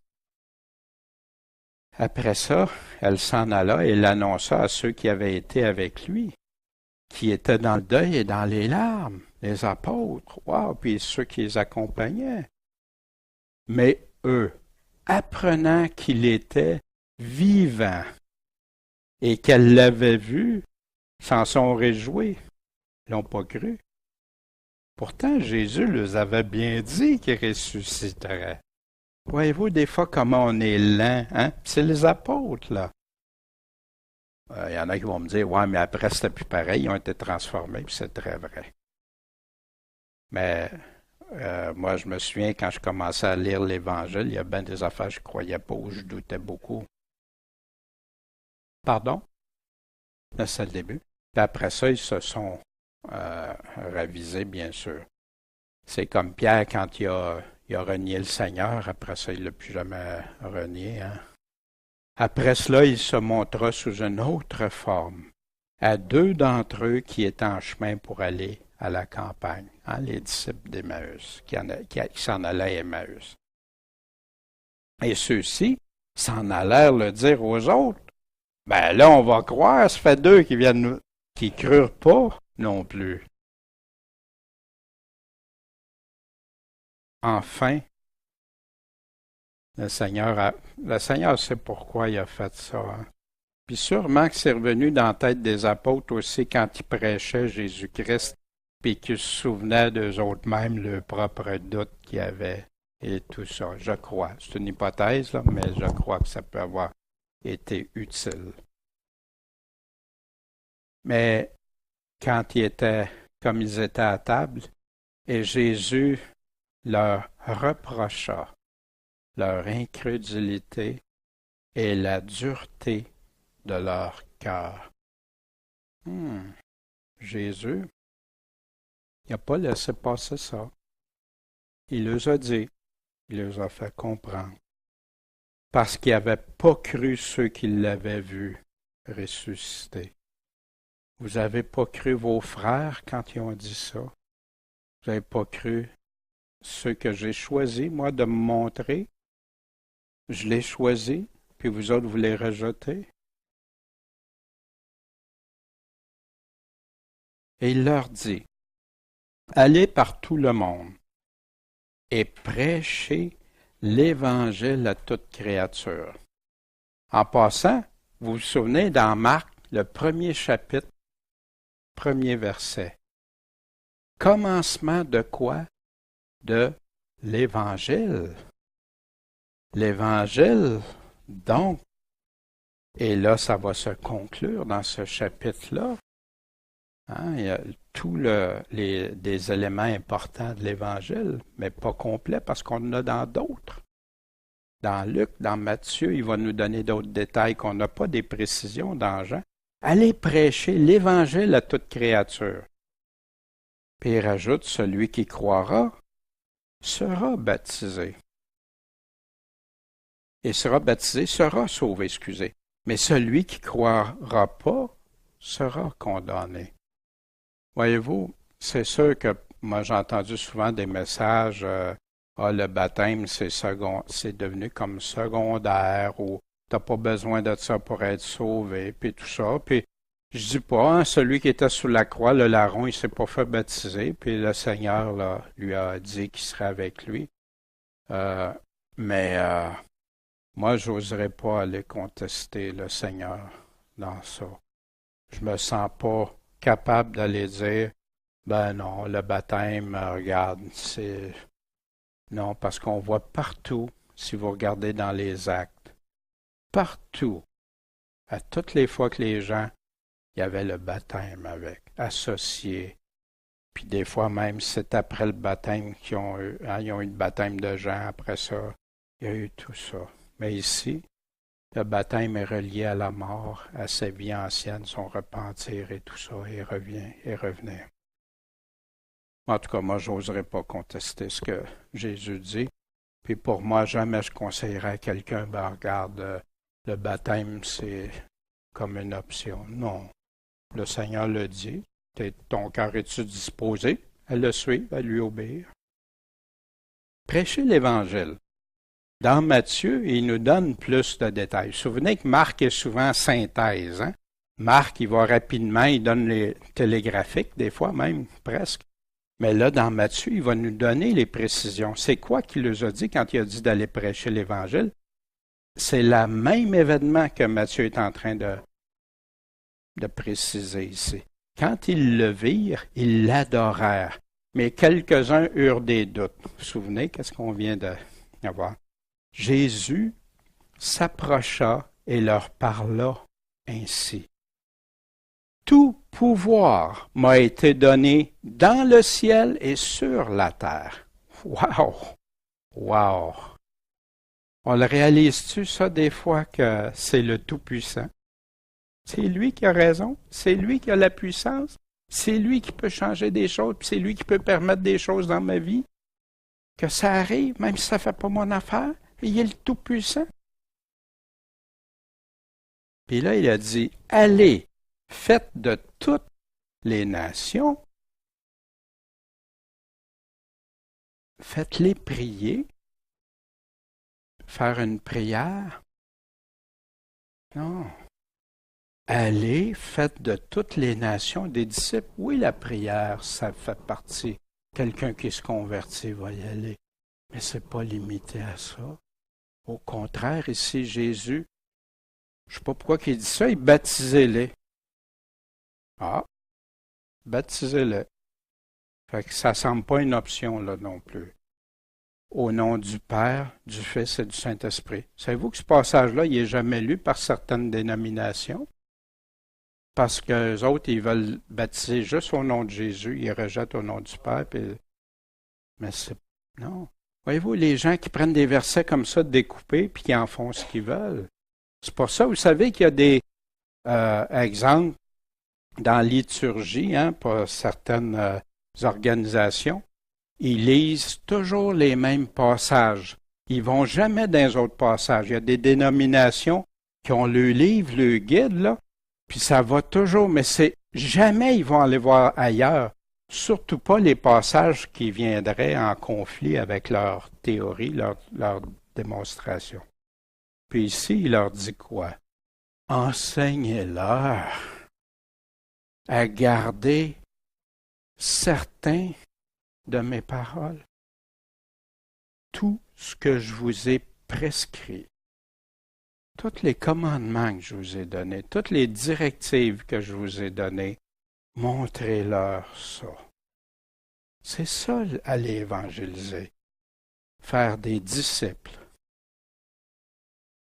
Après ça, elle s'en alla et l'annonça à ceux qui avaient été avec lui, qui étaient dans le deuil et dans les larmes, les apôtres, puis ceux qui les accompagnaient. Mais eux, apprenant qu'il était vivant et qu'elle l'avait vu, s'en sont réjouis. Ils n'ont pas cru. Pourtant, Jésus leur avait bien dit qu'il ressusciterait. Voyez-vous des fois comment on est lent, hein? C'est les apôtres, là. Il y en a qui vont me dire, ouais, mais après, c'était plus pareil, ils ont été transformés, puis c'est très vrai. Mais moi, je me souviens, quand je commençais à lire l'Évangile, il y a bien des affaires que je ne croyais pas ou je doutais beaucoup. Pardon? Là, c'est le début. Puis après ça, ils se sont ravisés, bien sûr. C'est comme Pierre quand il a renié le Seigneur, après ça, il ne l'a plus jamais renié. Hein? Après cela, il se montra sous une autre forme à 2 d'entre eux qui étaient en chemin pour aller à la campagne, hein, les disciples d'Emmaüs, qui s'en allaient à Emmaüs. Et ceux-ci s'en allèrent le dire aux autres. Ben là, on va croire, ça fait 2 qui viennent qui crurent pas non plus. Enfin, le Seigneur sait pourquoi il a fait ça. Hein? Puis sûrement que c'est revenu dans la tête des apôtres aussi quand ils prêchaient Jésus-Christ, puis qu'ils se souvenaient d'eux autres mêmes le propre doute qu'il y avait et tout ça. Je crois. C'est une hypothèse, là, mais je crois que ça peut avoir été utile. Mais quand comme ils étaient à table, et Jésus leur reprocha leur incrédulité et la dureté de leur cœur. Jésus, il n'a pas laissé passer ça. Il leur a dit, il leur a fait comprendre. Parce qu'ils n'avaient pas cru ceux qui l'avaient vu ressusciter. Vous n'avez pas cru vos frères quand ils ont dit ça. Vous n'avez pas cru ceux que j'ai choisis, moi, de me montrer. Je l'ai choisi, puis vous autres, vous les rejetez. Et il leur dit, allez par tout le monde et prêchez l'Évangile à toute créature. En passant, vous vous souvenez, dans Marc, le premier chapitre, premier verset. Commencement de quoi? De l'Évangile. L'Évangile, donc, et là, ça va se conclure dans ce chapitre-là. Hein, il y a des éléments importants de l'Évangile, mais pas complets parce qu'on en a dans d'autres. Dans Luc, dans Matthieu, il va nous donner d'autres détails qu'on n'a pas des précisions dans Jean. Allez prêcher l'Évangile à toute créature. Puis il rajoute, celui qui croira sera baptisé. Et sera baptisé, sera sauvé, excusez. Mais celui qui ne croira pas sera condamné. Voyez-vous, c'est sûr que moi j'ai entendu souvent des messages le baptême c'est devenu comme secondaire ou t'as pas besoin de ça pour être sauvé, puis tout ça. Puis je dis pas, hein, celui qui était sous la croix, le larron, il s'est pas fait baptiser, puis le Seigneur là, lui a dit qu'il serait avec lui. Mais moi, j'oserais pas aller contester le Seigneur dans ça. Je me sens pas capable d'aller dire, ben non, le baptême, regarde, c'est... Non, parce qu'on voit partout, si vous regardez dans les actes, partout, à toutes les fois que les gens, il y avait le baptême avec, associé. Puis des fois même, c'est après le baptême qu'ils ont eu, hein, ils ont eu le baptême de Jean, après ça, il y a eu tout ça. Mais ici, le baptême est relié à la mort, à sa vie ancienne, son repentir et tout ça, et revenir. En tout cas, moi, je n'oserais pas contester ce que Jésus dit. Puis pour moi, jamais je conseillerais à quelqu'un, ben regarde, le baptême, c'est comme une option. Non. Le Seigneur le dit. Ton cœur est-tu disposé à le suivre, à lui obéir? Prêchez l'Évangile. Dans Matthieu, il nous donne plus de détails. Souvenez que Marc est souvent synthèse. Hein? Marc, il va rapidement, il donne les télégraphiques, des fois même, presque. Mais là, dans Matthieu, il va nous donner les précisions. C'est quoi qu'il nous a dit quand il a dit d'aller prêcher l'Évangile? C'est le même événement que Matthieu est en train de préciser ici. Quand ils le virent, ils l'adorèrent. Mais quelques-uns eurent des doutes. Vous vous souvenez, qu'est-ce qu'on vient de voir? Jésus s'approcha et leur parla ainsi. Tout pouvoir m'a été donné dans le ciel et sur la terre. Wow! Wow! On le réalise-tu, ça, des fois, que c'est le Tout-Puissant? C'est lui qui a raison, c'est lui qui a la puissance, c'est lui qui peut changer des choses, puis c'est lui qui peut permettre des choses dans ma vie. Que ça arrive, même si ça ne fait pas mon affaire, il est le Tout-Puissant. Puis là, il a dit, allez, faites de toutes les nations, faites-les prier, faire une prière. Non. Allez, faites de toutes les nations des disciples. Oui, la prière, ça fait partie. Quelqu'un qui se convertit va y aller. Mais ce n'est pas limité à ça. Au contraire, ici, Jésus, je ne sais pas pourquoi il dit ça, il baptisez-les. Ah, baptisez-les. Fait que ça ne semble pas une option là non plus. Au nom du Père, du Fils et du Saint-Esprit. Savez-vous que ce passage-là, il n'est jamais lu par certaines dénominations? Parce qu'eux autres, ils veulent baptiser juste au nom de Jésus, ils rejettent au nom du Père. Mais c'est... Non. Voyez-vous, les gens qui prennent des versets comme ça découpés puis qui en font ce qu'ils veulent. C'est pour ça, vous savez qu'il y a des exemples dans la liturgie, hein, pour certaines organisations. Ils lisent toujours les mêmes passages. Ils vont jamais dans les autres passages. Il y a des dénominations qui ont le livre, le guide, là, puis ça va toujours, mais c'est jamais ils vont aller voir ailleurs. Surtout pas les passages qui viendraient en conflit avec leur théorie, leur démonstration. Puis ici, il leur dit quoi? Enseignez-leur à garder certains de mes paroles. Tout ce que je vous ai prescrit. tous les commandements que je vous ai donnés, toutes les directives que je vous ai données, montrez-leur ça. C'est ça, aller évangéliser. Faire des disciples.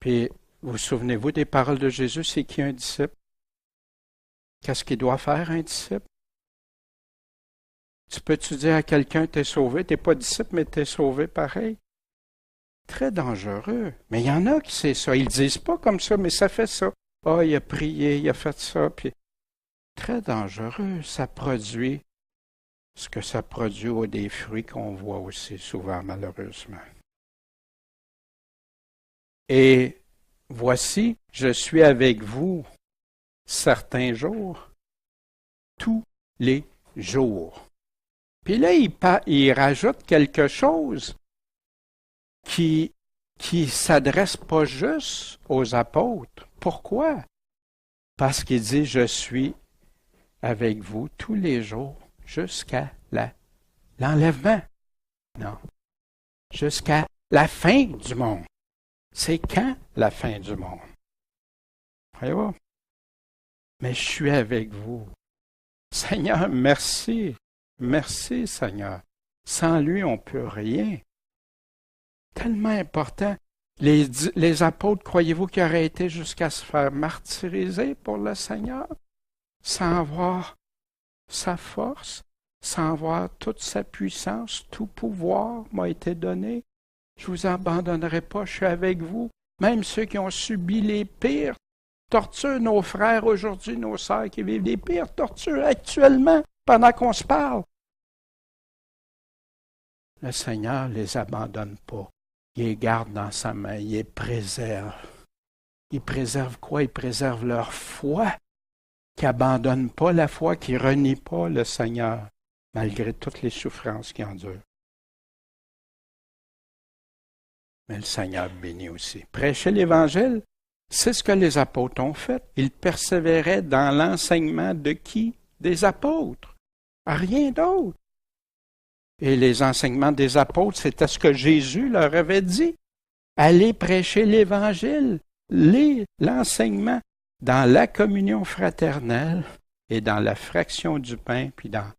Puis, vous souvenez-vous des paroles de Jésus, c'est qui un disciple? Qu'est-ce qu'il doit faire un disciple? Tu peux-tu dire à quelqu'un, t'es sauvé, t'es pas disciple, mais t'es sauvé pareil? Très dangereux. Mais il y en a qui c'est ça. Ils le disent pas comme ça, mais ça fait ça. Ah, il a prié, il a fait ça, puis très dangereux. Ça produit ce que ça produit ou des fruits qu'on voit aussi souvent, malheureusement. Et voici, je suis avec vous certains jours, tous les jours. Puis là, il rajoute quelque chose qui s'adresse pas juste aux apôtres. Pourquoi? Parce qu'il dit, je suis avec vous tous les jours jusqu'à l'enlèvement. Non. Jusqu'à la fin du monde. C'est quand la fin du monde? Voyez-vous? Mais je suis avec vous. Seigneur, merci. Merci, Seigneur. Sans lui, on ne peut rien. Tellement important. Les apôtres, croyez-vous qu'ils auraient été jusqu'à se faire martyriser pour le Seigneur? Sans voir sa force, sans voir toute sa puissance, tout pouvoir m'a été donné. Je ne vous abandonnerai pas, je suis avec vous. Même ceux qui ont subi les pires tortures, nos frères aujourd'hui, nos sœurs qui vivent les pires tortures actuellement, pendant qu'on se parle. Le Seigneur ne les abandonne pas. Il les garde dans sa main, il les préserve. Il préserve quoi? Il préserve leur foi, qui n'abandonne pas la foi, qui ne renie pas le Seigneur, malgré toutes les souffrances qu'il endure. Mais le Seigneur bénit aussi. Prêcher l'Évangile, c'est ce que les apôtres ont fait. Ils persévéraient dans l'enseignement de qui? Des apôtres. Rien d'autre. Et les enseignements des apôtres, c'était ce que Jésus leur avait dit. Allez prêcher l'Évangile, l'enseignement dans la communion fraternelle et dans la fraction du pain, puis dans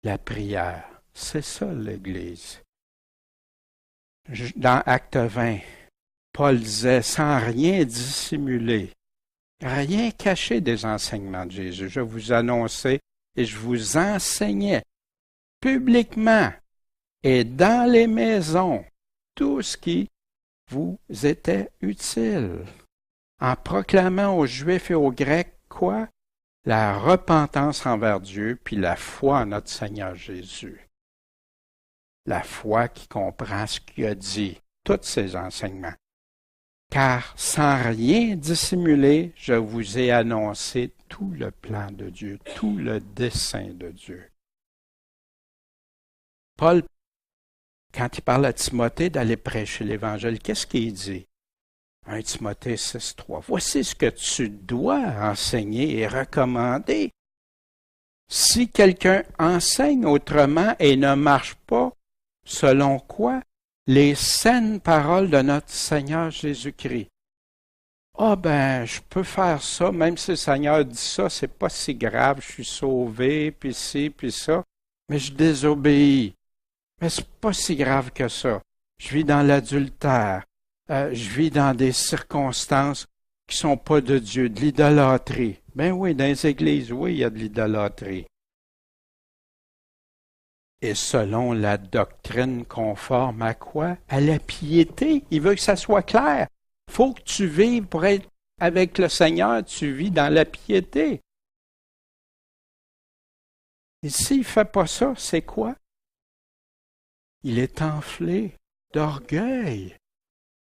la prière. C'est ça l'Église. Dans Acte 20, Paul disait, sans rien dissimuler, rien cacher des enseignements de Jésus. Je vous annonçais et je vous enseignais publiquement et dans les maisons tout ce qui vous était utile, en proclamant aux Juifs et aux Grecs quoi? La repentance envers Dieu, puis la foi en notre Seigneur Jésus. La foi qui comprend ce qu'il a dit, tous ces enseignements. Car sans rien dissimuler, je vous ai annoncé tout le plan de Dieu, tout le dessein de Dieu. Paul, quand il parle à Timothée d'aller prêcher l'Évangile, qu'est-ce qu'il dit? 1 Timothée 6,3. Voici ce que tu dois enseigner et recommander. Si quelqu'un enseigne autrement et ne marche pas, selon quoi? Les saines paroles de notre Seigneur Jésus-Christ. Ah ben, je peux faire ça, même si le Seigneur dit ça, c'est pas si grave, je suis sauvé, puis ci, puis ça, mais je désobéis. Mais c'est pas si grave que ça. Je vis dans l'adultère, je vis dans des circonstances qui sont pas de Dieu, de l'idolâtrie. Ben oui, dans les églises, oui, il y a de l'idolâtrie. Et selon la doctrine conforme à quoi? À la piété. Il veut que ça soit clair. Il faut que tu vives pour être avec le Seigneur, tu vis dans la piété. Et s'il ne fait pas ça, c'est quoi? Il est enflé d'orgueil.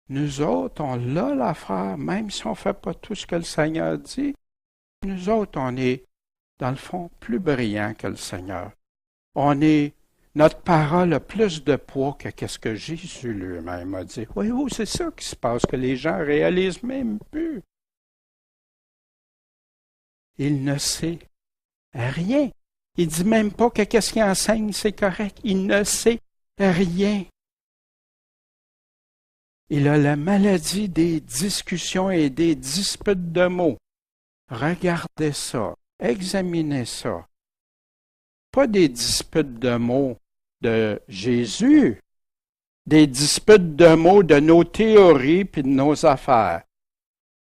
Nous autres, on l'a l'affaire, même si on ne fait pas tout ce que le Seigneur dit. Nous autres, on est, dans le fond, plus brillants que le Seigneur. Notre parole a plus de poids que ce que Jésus lui-même a dit. Voyez-vous, c'est ça qui se passe, que les gens réalisent même plus. Il ne sait rien. Il dit même pas que qu'est-ce qu'il enseigne, c'est correct. Il ne sait rien. Il a la maladie des discussions et des disputes de mots. Regardez ça, examinez ça. Pas des disputes de mots de Jésus, des disputes de mots de nos théories puis de nos affaires.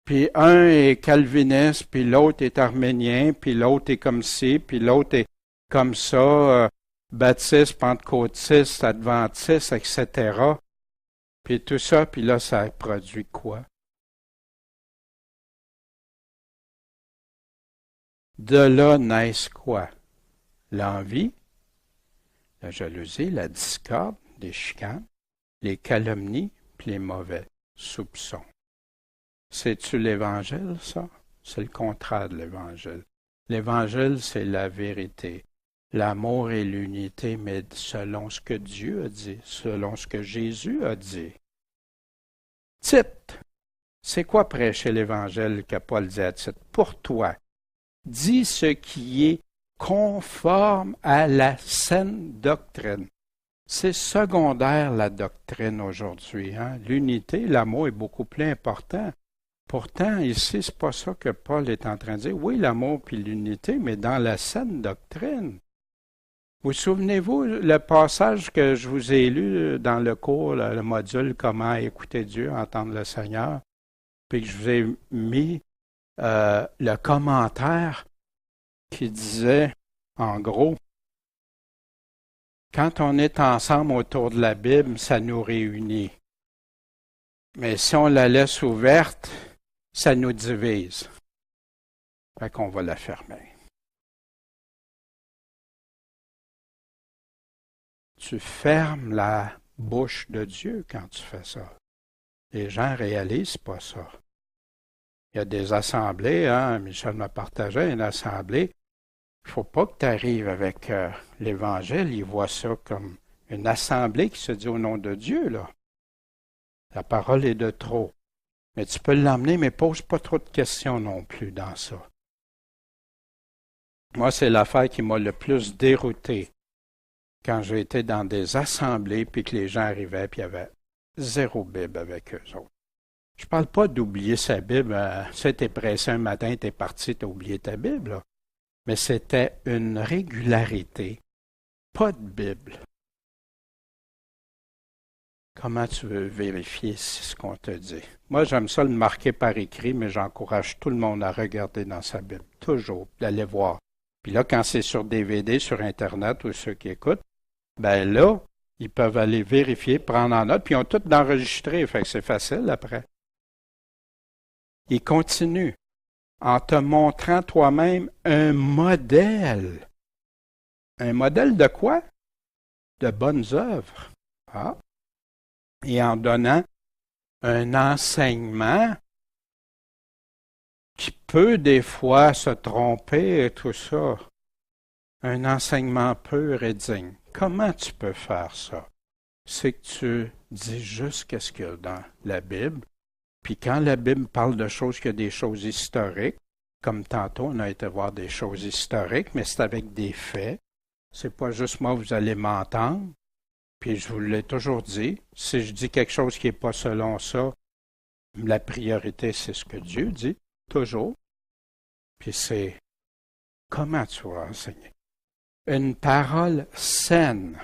Puis un est calviniste, puis l'autre est arménien, puis l'autre est comme ci, puis l'autre est comme ça, baptiste, pentecôtiste, adventiste, etc. Puis tout ça, puis là, ça produit quoi? De là naissent quoi? L'envie, la jalousie, la discorde, les chicanes, les calomnies, puis les mauvais soupçons. C'est-tu l'Évangile, ça? C'est le contraire de l'Évangile. L'Évangile, c'est la vérité. L'amour et l'unité, mais selon ce que Dieu a dit, selon ce que Jésus a dit. Tite, c'est quoi prêcher l'Évangile que Paul dit à Tite? Pour toi, dis ce qui est conforme à la saine doctrine. C'est secondaire la doctrine aujourd'hui. Hein? L'unité, l'amour est beaucoup plus important. Pourtant, ici, c'est pas ça que Paul est en train de dire. Oui, l'amour puis l'unité, mais dans la saine doctrine. Vous souvenez-vous le passage que je vous ai lu dans le cours, le module Comment écouter Dieu, entendre le Seigneur, puis que je vous ai mis le commentaire qui disait, en gros, quand on est ensemble autour de la Bible, ça nous réunit. Mais si on la laisse ouverte, ça nous divise. Fait qu'on va la fermer. Tu fermes la bouche de Dieu quand tu fais ça. Les gens ne réalisent pas ça. Il y a des assemblées, hein, Michel m'a partagé une assemblée. Il ne faut pas que tu arrives avec l'Évangile, ils voient ça comme une assemblée qui se dit au nom de Dieu, là. La parole est de trop. Mais tu peux l'emmener, mais pose pas trop de questions non plus dans ça. Moi, c'est l'affaire qui m'a le plus dérouté quand j'ai été dans des assemblées puis que les gens arrivaient puis il y avait zéro Bible avec eux autres. Je parle pas d'oublier sa Bible. Si t'es pressé un matin, t'es parti, t'as oublié ta Bible, là. Mais c'était une régularité. Pas de Bible. Comment tu veux vérifier ce qu'on te dit? Moi, j'aime ça le marquer par écrit, mais j'encourage tout le monde à regarder dans sa Bible. Toujours, d'aller voir. Puis là, quand c'est sur DVD, sur Internet, ou ceux qui écoutent, ben là, ils peuvent aller vérifier, prendre en note, puis ils ont tout d'enregistré, fait que c'est facile après. Il continue en te montrant toi-même un modèle. Un modèle de quoi? De bonnes œuvres. Ah. Et en donnant un enseignement qui peut des fois se tromper et tout ça. Un enseignement pur et digne. Comment tu peux faire ça? C'est que tu dis juste qu'est-ce qu'il y a dans la Bible. Puis quand la Bible parle de choses, qu'il y a des choses historiques, comme tantôt on a été voir des choses historiques, mais c'est avec des faits. C'est pas juste moi, vous allez m'entendre. Puis je vous l'ai toujours dit, si je dis quelque chose qui n'est pas selon ça, la priorité, c'est ce que Dieu dit, toujours. Puis c'est comment tu vas enseigner. Une parole saine,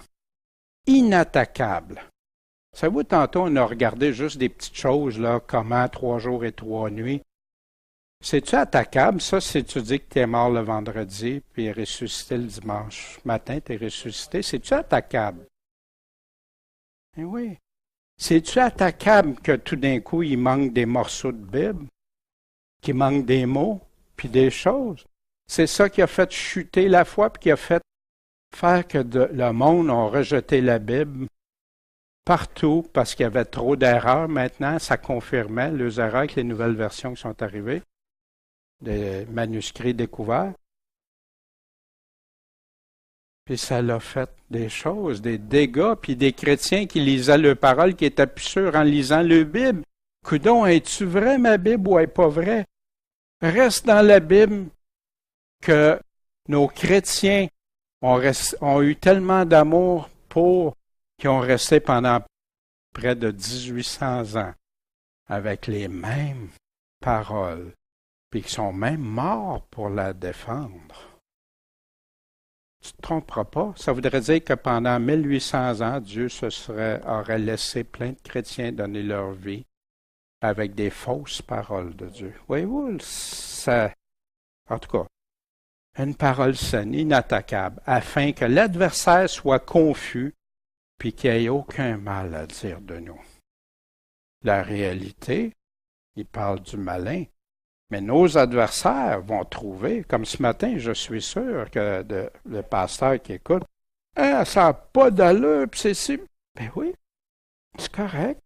inattaquable. Savez-vous, tantôt, on a regardé juste des petites choses, là, comment 3 jours et 3 nuits. C'est-tu attaquable, ça, si tu dis que tu es mort le vendredi, puis ressuscité le dimanche matin, tu es ressuscité, c'est-tu attaquable? Eh oui. C'est-tu attaquable que tout d'un coup, il manque des morceaux de Bible, qu'il manque des mots, puis des choses? C'est ça qui a fait chuter la foi, puis qui a fait faire que le monde a rejeté la Bible partout, parce qu'il y avait trop d'erreurs maintenant. Ça confirmait les erreurs avec les nouvelles versions qui sont arrivées, des manuscrits découverts. Puis ça l'a fait des choses, des dégâts, puis des chrétiens qui lisaient leurs paroles, qui étaient plus sûrs en lisant leur Bible. Coudon, es-tu vrai ma Bible ou est pas vrai? Reste dans la Bible que nos chrétiens ont eu tellement d'amour pour, qu'ils ont resté pendant près de 1800 ans, avec les mêmes paroles, puis qui sont même morts pour la défendre. Tu ne te tromperas pas. Ça voudrait dire que pendant 1800 ans, Dieu aurait laissé plein de chrétiens donner leur vie avec des fausses paroles de Dieu. Voyez-vous, ça, en tout cas, une parole saine, inattaquable, afin que l'adversaire soit confus, puis qu'il n'y ait aucun mal à dire de nous. La réalité, il parle du malin, mais nos adversaires vont trouver, comme ce matin, je suis sûr que le pasteur qui écoute, « Ah, ça n'a pas d'allure, puis c'est si... » Ben oui, c'est correct.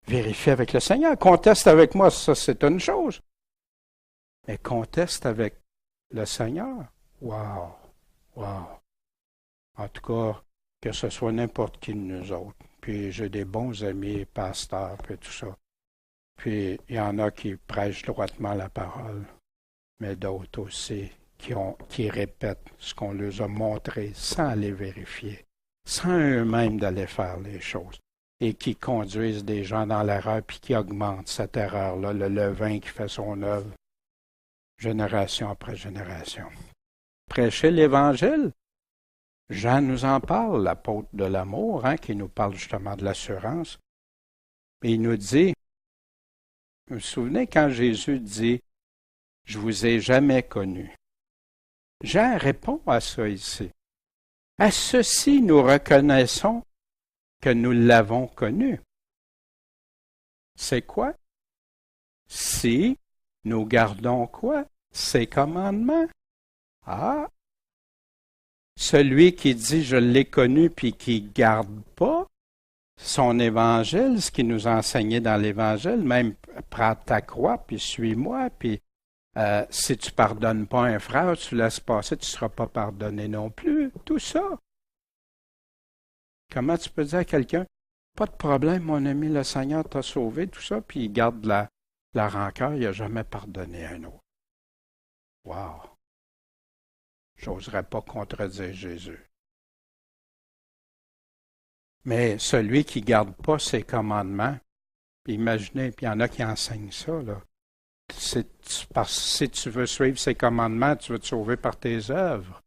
Vérifie avec le Seigneur. Conteste avec moi, ça c'est une chose. Mais conteste avec le Seigneur. Wow! Wow! En tout cas, que ce soit n'importe qui de nous autres. Puis j'ai des bons amis, pasteurs, puis tout ça. Puis il y en a qui prêchent droitement la parole, mais d'autres aussi qui répètent ce qu'on leur a montré sans aller vérifier, sans eux-mêmes d'aller faire les choses, et qui conduisent des gens dans l'erreur, puis qui augmentent cette erreur-là, le levain qui fait son œuvre, génération après génération. Prêcher l'Évangile, Jean nous en parle, l'apôtre de l'amour, qui nous parle justement de l'assurance. Et il nous dit, vous vous souvenez quand Jésus dit « Je vous ai jamais connu ». Jean répond à ça ici. À ceci, nous reconnaissons que nous l'avons connu. C'est quoi? Si nous gardons quoi? Ses commandements. Ah! Celui qui dit « Je l'ai connu » puis qui ne garde pas son évangile, ce qu'il nous a enseigné dans l'évangile, même prends ta croix, puis suis-moi, puis si tu ne pardonnes pas un frère, tu laisses passer, tu ne seras pas pardonné non plus. Tout ça. Comment tu peux dire à quelqu'un, pas de problème, mon ami, le Seigneur t'a sauvé, tout ça, puis il garde la rancœur, il n'a jamais pardonné un autre. Wow! J'oserais pas contredire Jésus. Mais celui qui ne garde pas ses commandements, puis imaginez, puis il y en a qui enseignent ça, là. Si tu veux suivre ses commandements, tu veux te sauver par tes œuvres.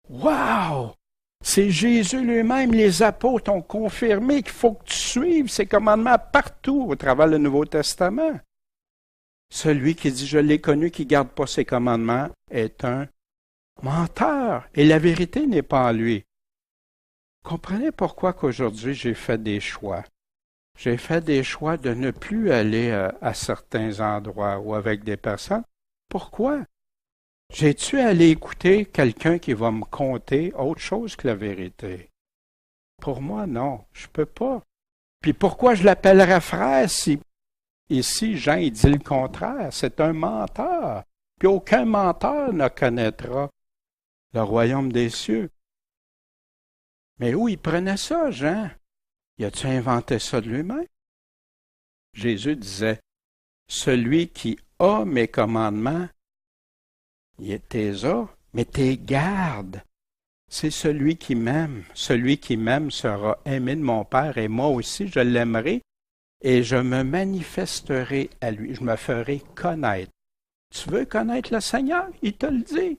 Wow! C'est Jésus lui-même, les apôtres ont confirmé qu'il faut que tu suives ses commandements partout au travers du Nouveau Testament. Celui qui dit « Je l'ai connu », qui ne garde pas ses commandements, est un menteur. Et la vérité n'est pas en lui. Comprenez pourquoi qu'aujourd'hui j'ai fait des choix. J'ai fait des choix de ne plus aller à certains endroits ou avec des personnes. Pourquoi? J'ai-tu allé écouter quelqu'un qui va me conter autre chose que la vérité? Pour moi, non, je peux pas. Puis pourquoi je l'appellerais frère si ici Jean il dit le contraire? C'est un menteur. Puis aucun menteur ne connaîtra le royaume des cieux. Mais où il prenait ça, Jean? Y a-tu inventé ça de lui-même? Jésus disait, « Celui qui a mes commandements, il t'es a, mais t'es garde. C'est celui qui m'aime. Celui qui m'aime sera aimé de mon Père, et moi aussi je l'aimerai, et je me manifesterai à lui. Je me ferai connaître. » Tu veux connaître le Seigneur? Il te le dit.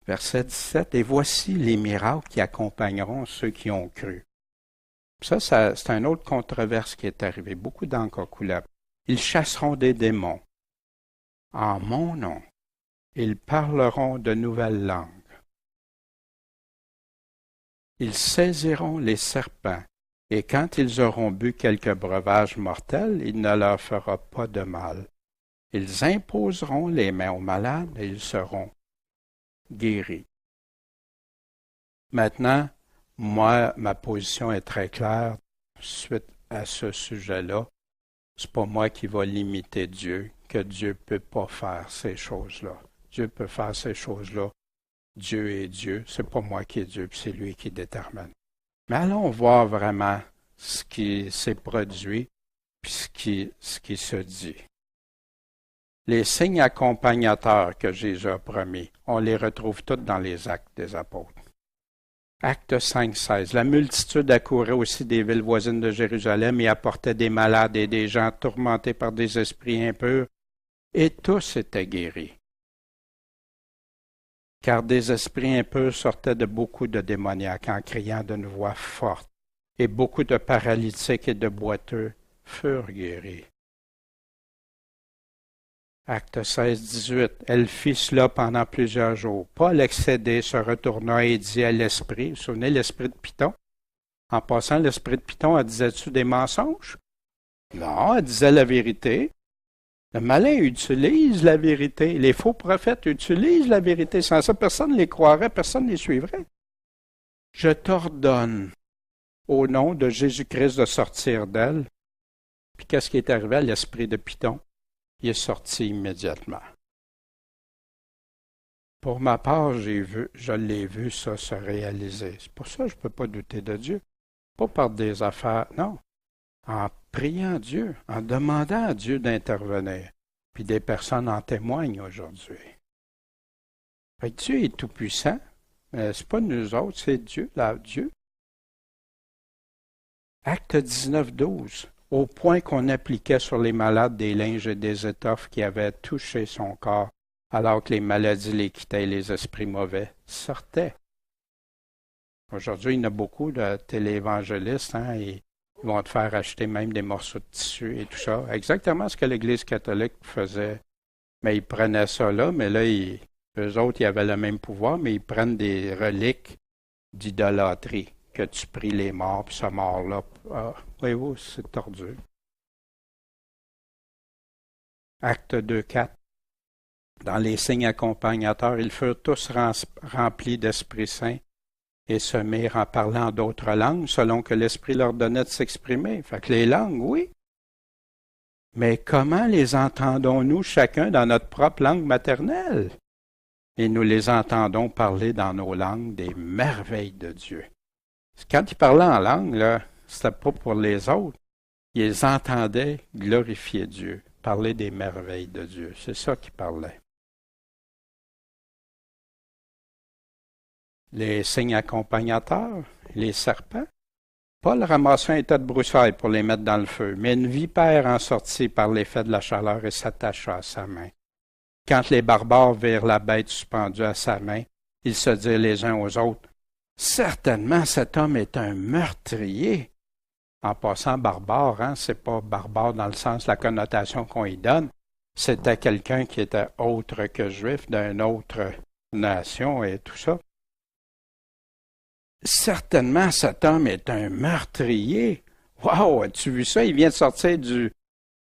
Verset 17, « Et voici les miracles qui accompagneront ceux qui ont cru. » Ça, c'est une autre controverse qui est arrivée. Beaucoup d'encre coulait. Ils chasseront des démons. En mon nom, ils parleront de nouvelles langues. Ils saisiront les serpents, et quand ils auront bu quelques breuvages mortels, il ne leur fera pas de mal. Ils imposeront les mains aux malades, et ils seront guéri. Maintenant, moi, ma position est très claire suite à ce sujet-là. C'est pas moi qui va limiter Dieu, que Dieu peut pas faire ces choses-là. Dieu peut faire ces choses-là. Dieu est Dieu. C'est pas moi qui est Dieu, puis c'est lui qui détermine. Mais allons voir vraiment ce qui s'est produit, puis ce qui se dit. Les signes accompagnateurs que Jésus a promis, on les retrouve tous dans les actes des apôtres. Acte 5,16. La multitude accourait aussi des villes voisines de Jérusalem et apportait des malades et des gens tourmentés par des esprits impurs, et tous étaient guéris. Car des esprits impurs sortaient de beaucoup de démoniaques en criant d'une voix forte, et beaucoup de paralytiques et de boiteux furent guéris. Acte 16, 18. Elle fit cela pendant plusieurs jours. Paul, excédé, se retourna et dit à l'esprit, vous vous souvenez, l'esprit de Python? En passant, l'esprit de Python, elle disait-tu des mensonges? Non, elle disait la vérité. Le malin utilise la vérité. Les faux prophètes utilisent la vérité. Sans ça, personne ne les croirait, personne ne les suivrait. Je t'ordonne, au nom de Jésus-Christ, de sortir d'elle. Puis qu'est-ce qui est arrivé à l'esprit de Python? Il est sorti immédiatement. Pour ma part, je l'ai vu ça se réaliser. C'est pour ça que je ne peux pas douter de Dieu. Pas par des affaires, non. En priant Dieu, en demandant à Dieu d'intervenir. Puis des personnes en témoignent aujourd'hui. Fait que Dieu est tout-puissant, mais ce n'est pas nous autres, c'est Dieu, là, Dieu. Acte 19, 12. Au point qu'on appliquait sur les malades des linges et des étoffes qui avaient touché son corps, alors que les maladies les quittaient et les esprits mauvais sortaient. Aujourd'hui, il y en a beaucoup de téléévangélistes, et ils vont te faire acheter même des morceaux de tissu et tout ça. Exactement ce que l'Église catholique faisait. Mais ils prenaient ça là, mais là, eux autres, ils avaient le même pouvoir, mais ils prennent des reliques d'idolâtrie. Que tu pries les morts, puis ce mort-là. Ah, voyez-vous, c'est tordu. Acte 2, 4. Dans les signes accompagnateurs, ils furent tous remplis d'Esprit Saint et se mirent en parlant d'autres langues, selon que l'Esprit leur donnait de s'exprimer. Fait que les langues, oui. Mais comment les entendons-nous chacun dans notre propre langue maternelle? Et nous les entendons parler dans nos langues des merveilles de Dieu. Quand ils parlaient en langue, là, c'était pas pour les autres. Ils entendaient glorifier Dieu, parler des merveilles de Dieu. C'est ça qu'ils parlaient. Les signes accompagnateurs, les serpents. Paul ramassa un tas de broussailles pour les mettre dans le feu, mais une vipère en sortit par l'effet de la chaleur et s'attacha à sa main. Quand les barbares virent la bête suspendue à sa main, ils se dirent les uns aux autres, « Certainement, cet homme est un meurtrier. » En passant barbare, c'est pas barbare dans le sens de la connotation qu'on y donne. C'était quelqu'un qui était autre que juif, d'une autre nation et tout ça. Certainement, cet homme est un meurtrier. Wow, as-tu vu ça? Il vient de sortir de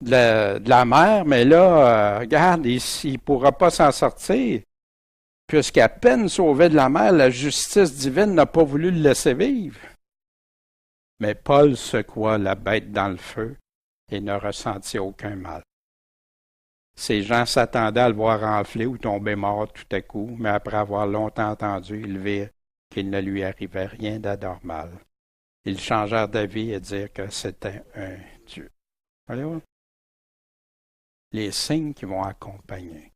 la mer, mais là, regarde, il ne pourra pas s'en sortir. Puisqu'à peine sauvé de la mer, la justice divine n'a pas voulu le laisser vivre. Mais Paul secoua la bête dans le feu et ne ressentit aucun mal. Ces gens s'attendaient à le voir enfler ou tomber mort tout à coup, mais après avoir longtemps entendu, ils virent qu'il ne lui arrivait rien d'anormal. Ils changèrent d'avis et dirent que c'était un Dieu. Voyez-vous? Les signes qui vont accompagner.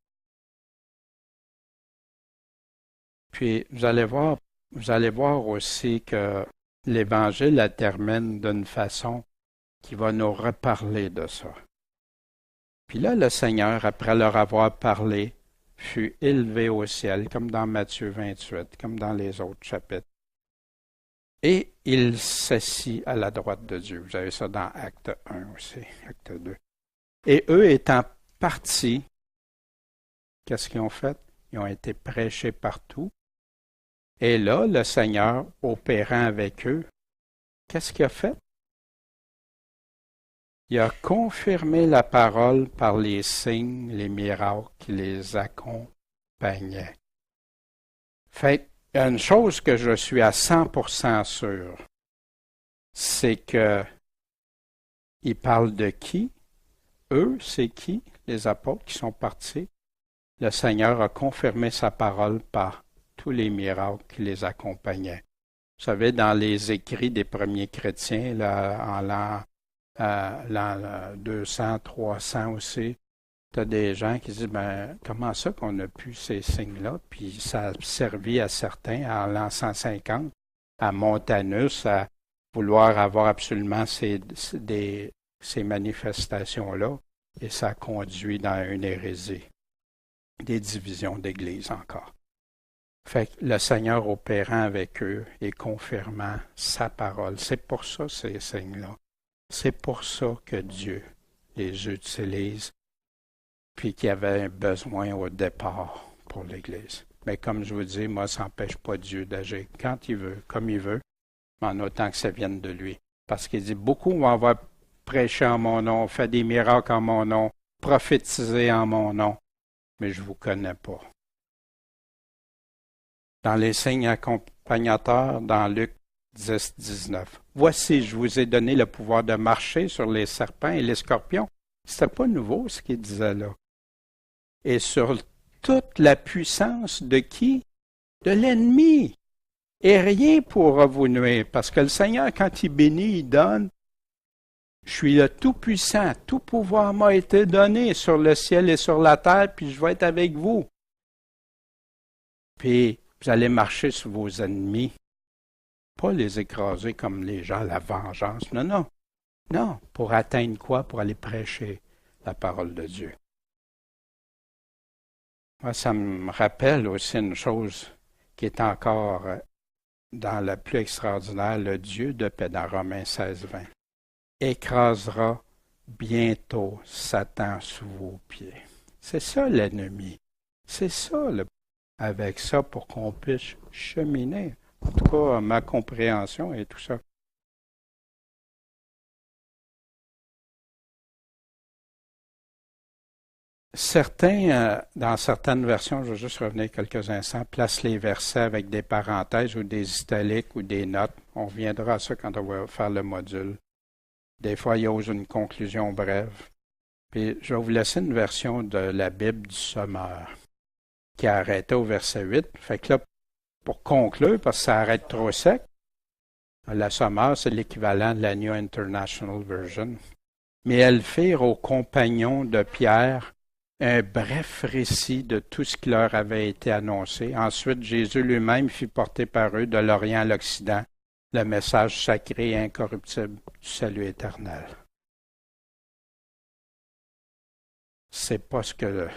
Puis vous allez voir aussi que l'Évangile la termine d'une façon qui va nous reparler de ça. Puis là, le Seigneur, après leur avoir parlé, fut élevé au ciel, comme dans Matthieu 28, comme dans les autres chapitres. Et il s'assit à la droite de Dieu. Vous avez ça dans Acte 1 aussi, Acte 2. Et eux étant partis, qu'est-ce qu'ils ont fait? Ils ont été prêchés partout. Et là, le Seigneur, opérant avec eux, qu'est-ce qu'il a fait? Il a confirmé la parole par les signes, les miracles qui les accompagnaient. Fait il y a une chose que je suis à 100% sûr, c'est que il parle de qui? Eux, c'est qui? Les apôtres qui sont partis. Le Seigneur a confirmé sa parole par tous les miracles qui les accompagnaient. Vous savez, dans les écrits des premiers chrétiens, là, en l'an 200, 300 aussi, tu as des gens qui disent, ben, comment ça qu'on a pu ces signes-là? Puis ça a servi à certains en l'an 150, à Montanus, à vouloir avoir absolument ces manifestations-là, et ça conduit dans une hérésie, des divisions d'Église encore. Fait que le Seigneur opérant avec eux et confirmant sa parole, c'est pour ça ces signes-là. C'est pour ça que Dieu les utilise, puis qu'il y avait un besoin au départ pour l'Église. Mais comme je vous dis, moi, ça n'empêche pas Dieu d'agir quand il veut, comme il veut, mais en autant que ça vienne de lui. Parce qu'il dit, beaucoup vont avoir prêché en mon nom, fait des miracles en mon nom, prophétisé en mon nom, mais je ne vous connais pas. Dans les signes accompagnateurs, dans Luc 10, 19. Voici, je vous ai donné le pouvoir de marcher sur les serpents et les scorpions. C'était pas nouveau ce qu'il disait là. Et sur toute la puissance de qui? De l'ennemi. Et rien pourra vous nuire, parce que le Seigneur, quand il bénit, il donne. Je suis le Tout-Puissant, tout pouvoir m'a été donné sur le ciel et sur la terre, puis je vais être avec vous. Puis vous allez marcher sur vos ennemis, pas les écraser comme les gens, la vengeance. Non, non. Non, pour atteindre quoi? Pour aller prêcher la parole de Dieu. Moi, ça me rappelle aussi une chose qui est encore dans le plus extraordinaire, le Dieu de paix dans Romains 16, 20. Écrasera bientôt Satan sous vos pieds. C'est ça l'ennemi. C'est ça, avec ça, pour qu'on puisse cheminer. En tout cas, ma compréhension et tout ça. Certains, dans certaines versions, je vais juste revenir quelques instants, placent les versets avec des parenthèses ou des italiques ou des notes. On reviendra à ça quand on va faire le module. Des fois, il y a une conclusion brève. Puis, je vais vous laisser une version de la Bible du Sommeur qui a arrêté au verset 8. Fait que là, pour conclure, parce que ça arrête trop sec, la Sommeur, c'est l'équivalent de la New International Version. Mais elles firent aux compagnons de Pierre un bref récit de tout ce qui leur avait été annoncé. Ensuite, Jésus lui-même fit porter par eux de l'Orient à l'Occident le message sacré et incorruptible du salut éternel. C'est pas ce que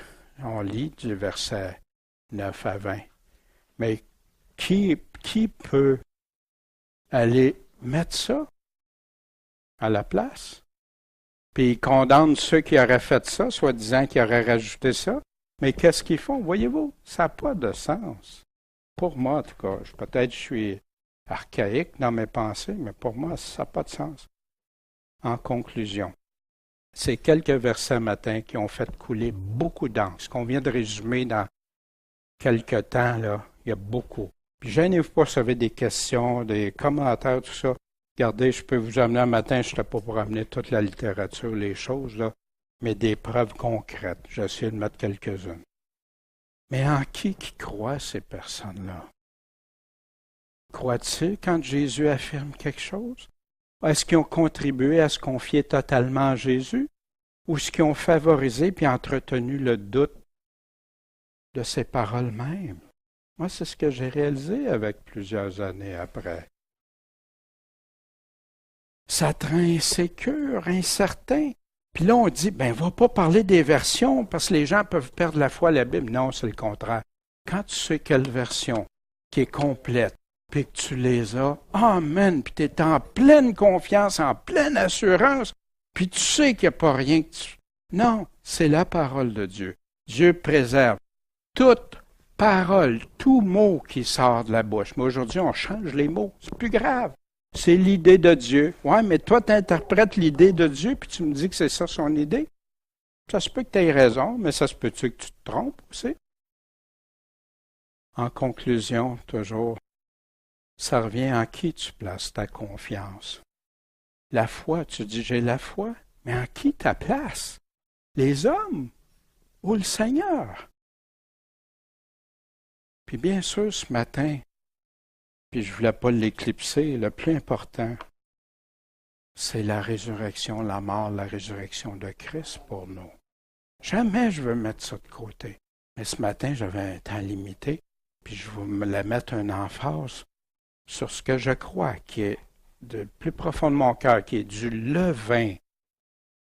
on lit du verset 9 à 20. Mais qui peut aller mettre ça à la place? Puis ils condamnent ceux qui auraient fait ça, soi-disant qui auraient rajouté ça. Mais qu'est-ce qu'ils font? Voyez-vous, ça n'a pas de sens. Pour moi, en tout cas, peut-être je suis archaïque dans mes pensées, mais pour moi, ça n'a pas de sens. En conclusion, ces quelques versets matin qui ont fait couler beaucoup d'encre. Ce qu'on vient de résumer dans quelques temps, là, il y a beaucoup. Puis gênez-vous pas si vous avez des questions, des commentaires, tout ça. Regardez, je peux vous amener un matin, je ne serais pas pour amener toute la littérature, les choses, là, mais des preuves concrètes. J'ai essayé de mettre quelques-unes. Mais en qui croient ces personnes-là? Croient-ils quand Jésus affirme quelque chose? Est-ce qu'ils ont contribué à se confier totalement à Jésus? Ou est-ce qu'ils ont favorisé puis entretenu le doute de ses paroles mêmes? Moi, c'est ce que j'ai réalisé avec plusieurs années après. Ça te rend insécure, incertain. Puis là, on dit, ben, va pas parler des versions parce que les gens peuvent perdre la foi à la Bible. Non, c'est le contraire. Quand tu sais quelle version qui est complète, puis que tu les as, amen, puis tu es en pleine confiance, en pleine assurance, puis tu sais qu'il n'y a pas rien que tu... Non, c'est la parole de Dieu. Dieu préserve toute parole, tout mot qui sort de la bouche. Mais aujourd'hui, on change les mots. C'est plus grave. C'est l'idée de Dieu. Ouais, mais toi, tu interprètes l'idée de Dieu, puis tu me dis que c'est ça son idée. Ça se peut que tu aies raison, mais ça se peut-tu que tu te trompes aussi? En conclusion, toujours, ça revient en qui tu places ta confiance. La foi, tu dis j'ai la foi, mais en qui ta place? Les hommes ou le Seigneur? Puis bien sûr, ce matin, puis je ne voulais pas l'éclipser, le plus important, c'est la résurrection, la mort, la résurrection de Christ pour nous. Jamais je veux mettre ça de côté. Mais ce matin, j'avais un temps limité, puis je vais me la mettre un emphase sur ce que je crois, qui est de plus profond de mon cœur, qui est du levain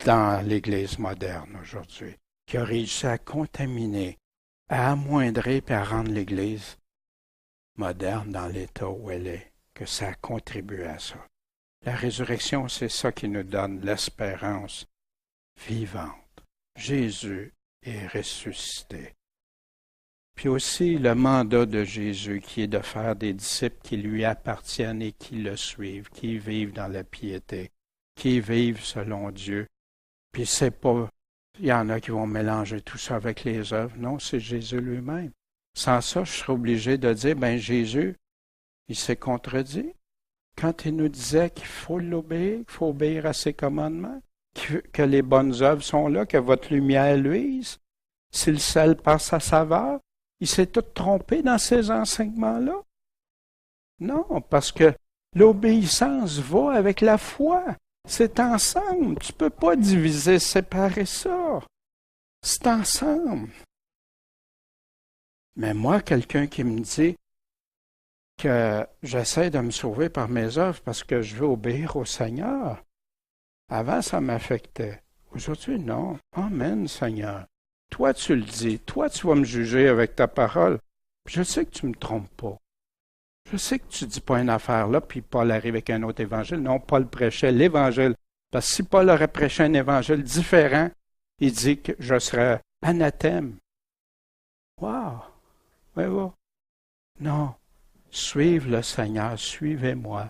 dans l'Église moderne aujourd'hui, qui a réussi à contaminer, à amoindrir et à rendre l'Église moderne dans l'état où elle est, que ça a contribué à ça. La résurrection, c'est ça qui nous donne l'espérance vivante. Jésus est ressuscité. Puis aussi le mandat de Jésus qui est de faire des disciples qui lui appartiennent et qui le suivent, qui vivent dans la piété, qui vivent selon Dieu. Puis c'est pas, il y en a qui vont mélanger tout ça avec les œuvres. Non, c'est Jésus lui-même. Sans ça, je serais obligé de dire, ben Jésus, il s'est contredit quand il nous disait qu'il faut l'obéir, qu'il faut obéir à ses commandements, que les bonnes œuvres sont là, que votre lumière luise, si le sel perd sa saveur. Il s'est tout trompé dans ces enseignements-là? Non, parce que l'obéissance va avec la foi. C'est ensemble. Tu ne peux pas diviser, séparer ça. C'est ensemble. Mais moi, quelqu'un qui me dit que j'essaie de me sauver par mes œuvres parce que je veux obéir au Seigneur, avant, ça m'affectait. Aujourd'hui, non. Amen, Seigneur. Toi, tu le dis. Toi, tu vas me juger avec ta parole. Je sais que tu ne me trompes pas. Je sais que tu ne dis pas une affaire là, puis Paul arrive avec un autre évangile. Non, Paul prêchait l'évangile. Parce que si Paul aurait prêché un évangile différent, il dit que je serais anathème. Wow! Oui, oui. Non. Suivez le Seigneur. Suivez-moi.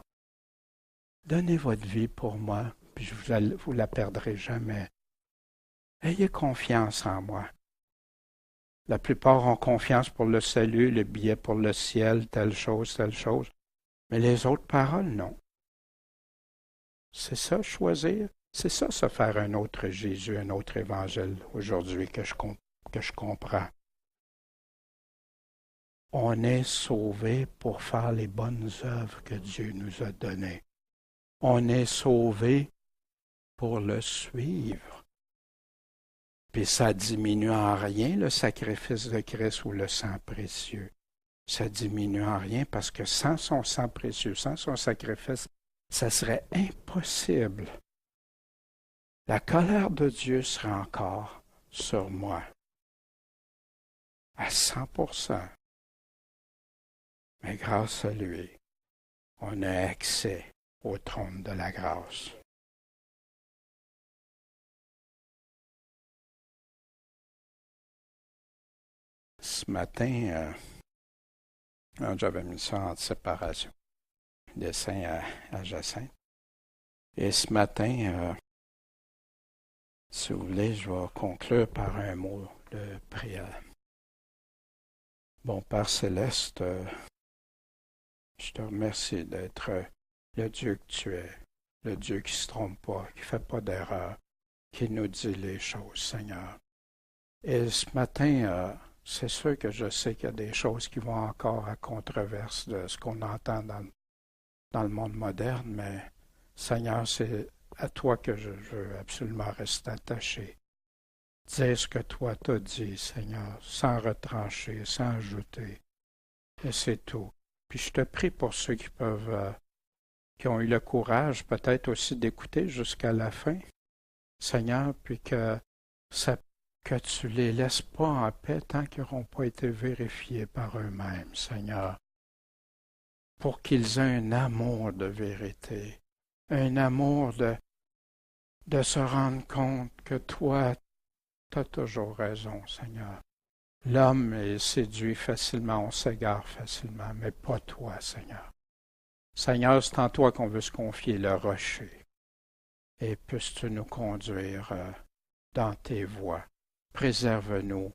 Donnez votre vie pour moi, puis vous la perdrez jamais. Ayez confiance en moi. La plupart ont confiance pour le salut, le billet pour le ciel, telle chose. Mais les autres paroles, non. C'est ça, choisir. C'est ça, se faire un autre Jésus, un autre évangile aujourd'hui que je comprends. On est sauvés pour faire les bonnes œuvres que Dieu nous a données. On est sauvés pour le suivre. Puis ça diminue en rien le sacrifice de Christ ou le sang précieux. Ça diminue en rien parce que sans son sang précieux, sans son sacrifice, ça serait impossible. La colère de Dieu serait encore sur moi. À 100%. Mais grâce à lui, on a accès au trône de la grâce. Ce matin, j'avais mis ça en séparation, dessin à Jacinthe. Et ce matin, si vous voulez, je vais conclure par un mot de prière. Bon Père Céleste, je te remercie d'être le Dieu que tu es, le Dieu qui ne se trompe pas, qui ne fait pas d'erreur, qui nous dit les choses, Seigneur. Et ce matin, c'est sûr que je sais qu'il y a des choses qui vont encore à controverse de ce qu'on entend dans le monde moderne, mais Seigneur, c'est à toi que je veux absolument rester attaché. Dire ce que toi t'as dit, Seigneur, sans retrancher, sans ajouter. Et c'est tout. Puis je te prie pour ceux qui ont eu le courage peut-être aussi d'écouter jusqu'à la fin, Seigneur, puis que tu les laisses pas en paix tant qu'ils n'auront pas été vérifiés par eux-mêmes, Seigneur, pour qu'ils aient un amour de vérité, un amour de se rendre compte que toi, tu as toujours raison, Seigneur. L'homme est séduit facilement, on s'égare facilement, mais pas toi, Seigneur. Seigneur, c'est en toi qu'on veut se confier le rocher. Et puisses-tu nous conduire dans tes voies. Préserve-nous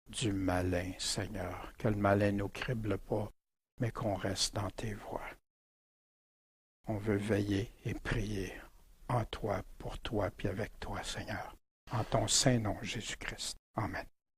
du malin, Seigneur. Que le malin ne nous crible pas, mais qu'on reste dans tes voies. On veut veiller et prier en toi, pour toi, puis avec toi, Seigneur. En ton saint nom, Jésus-Christ. Amen.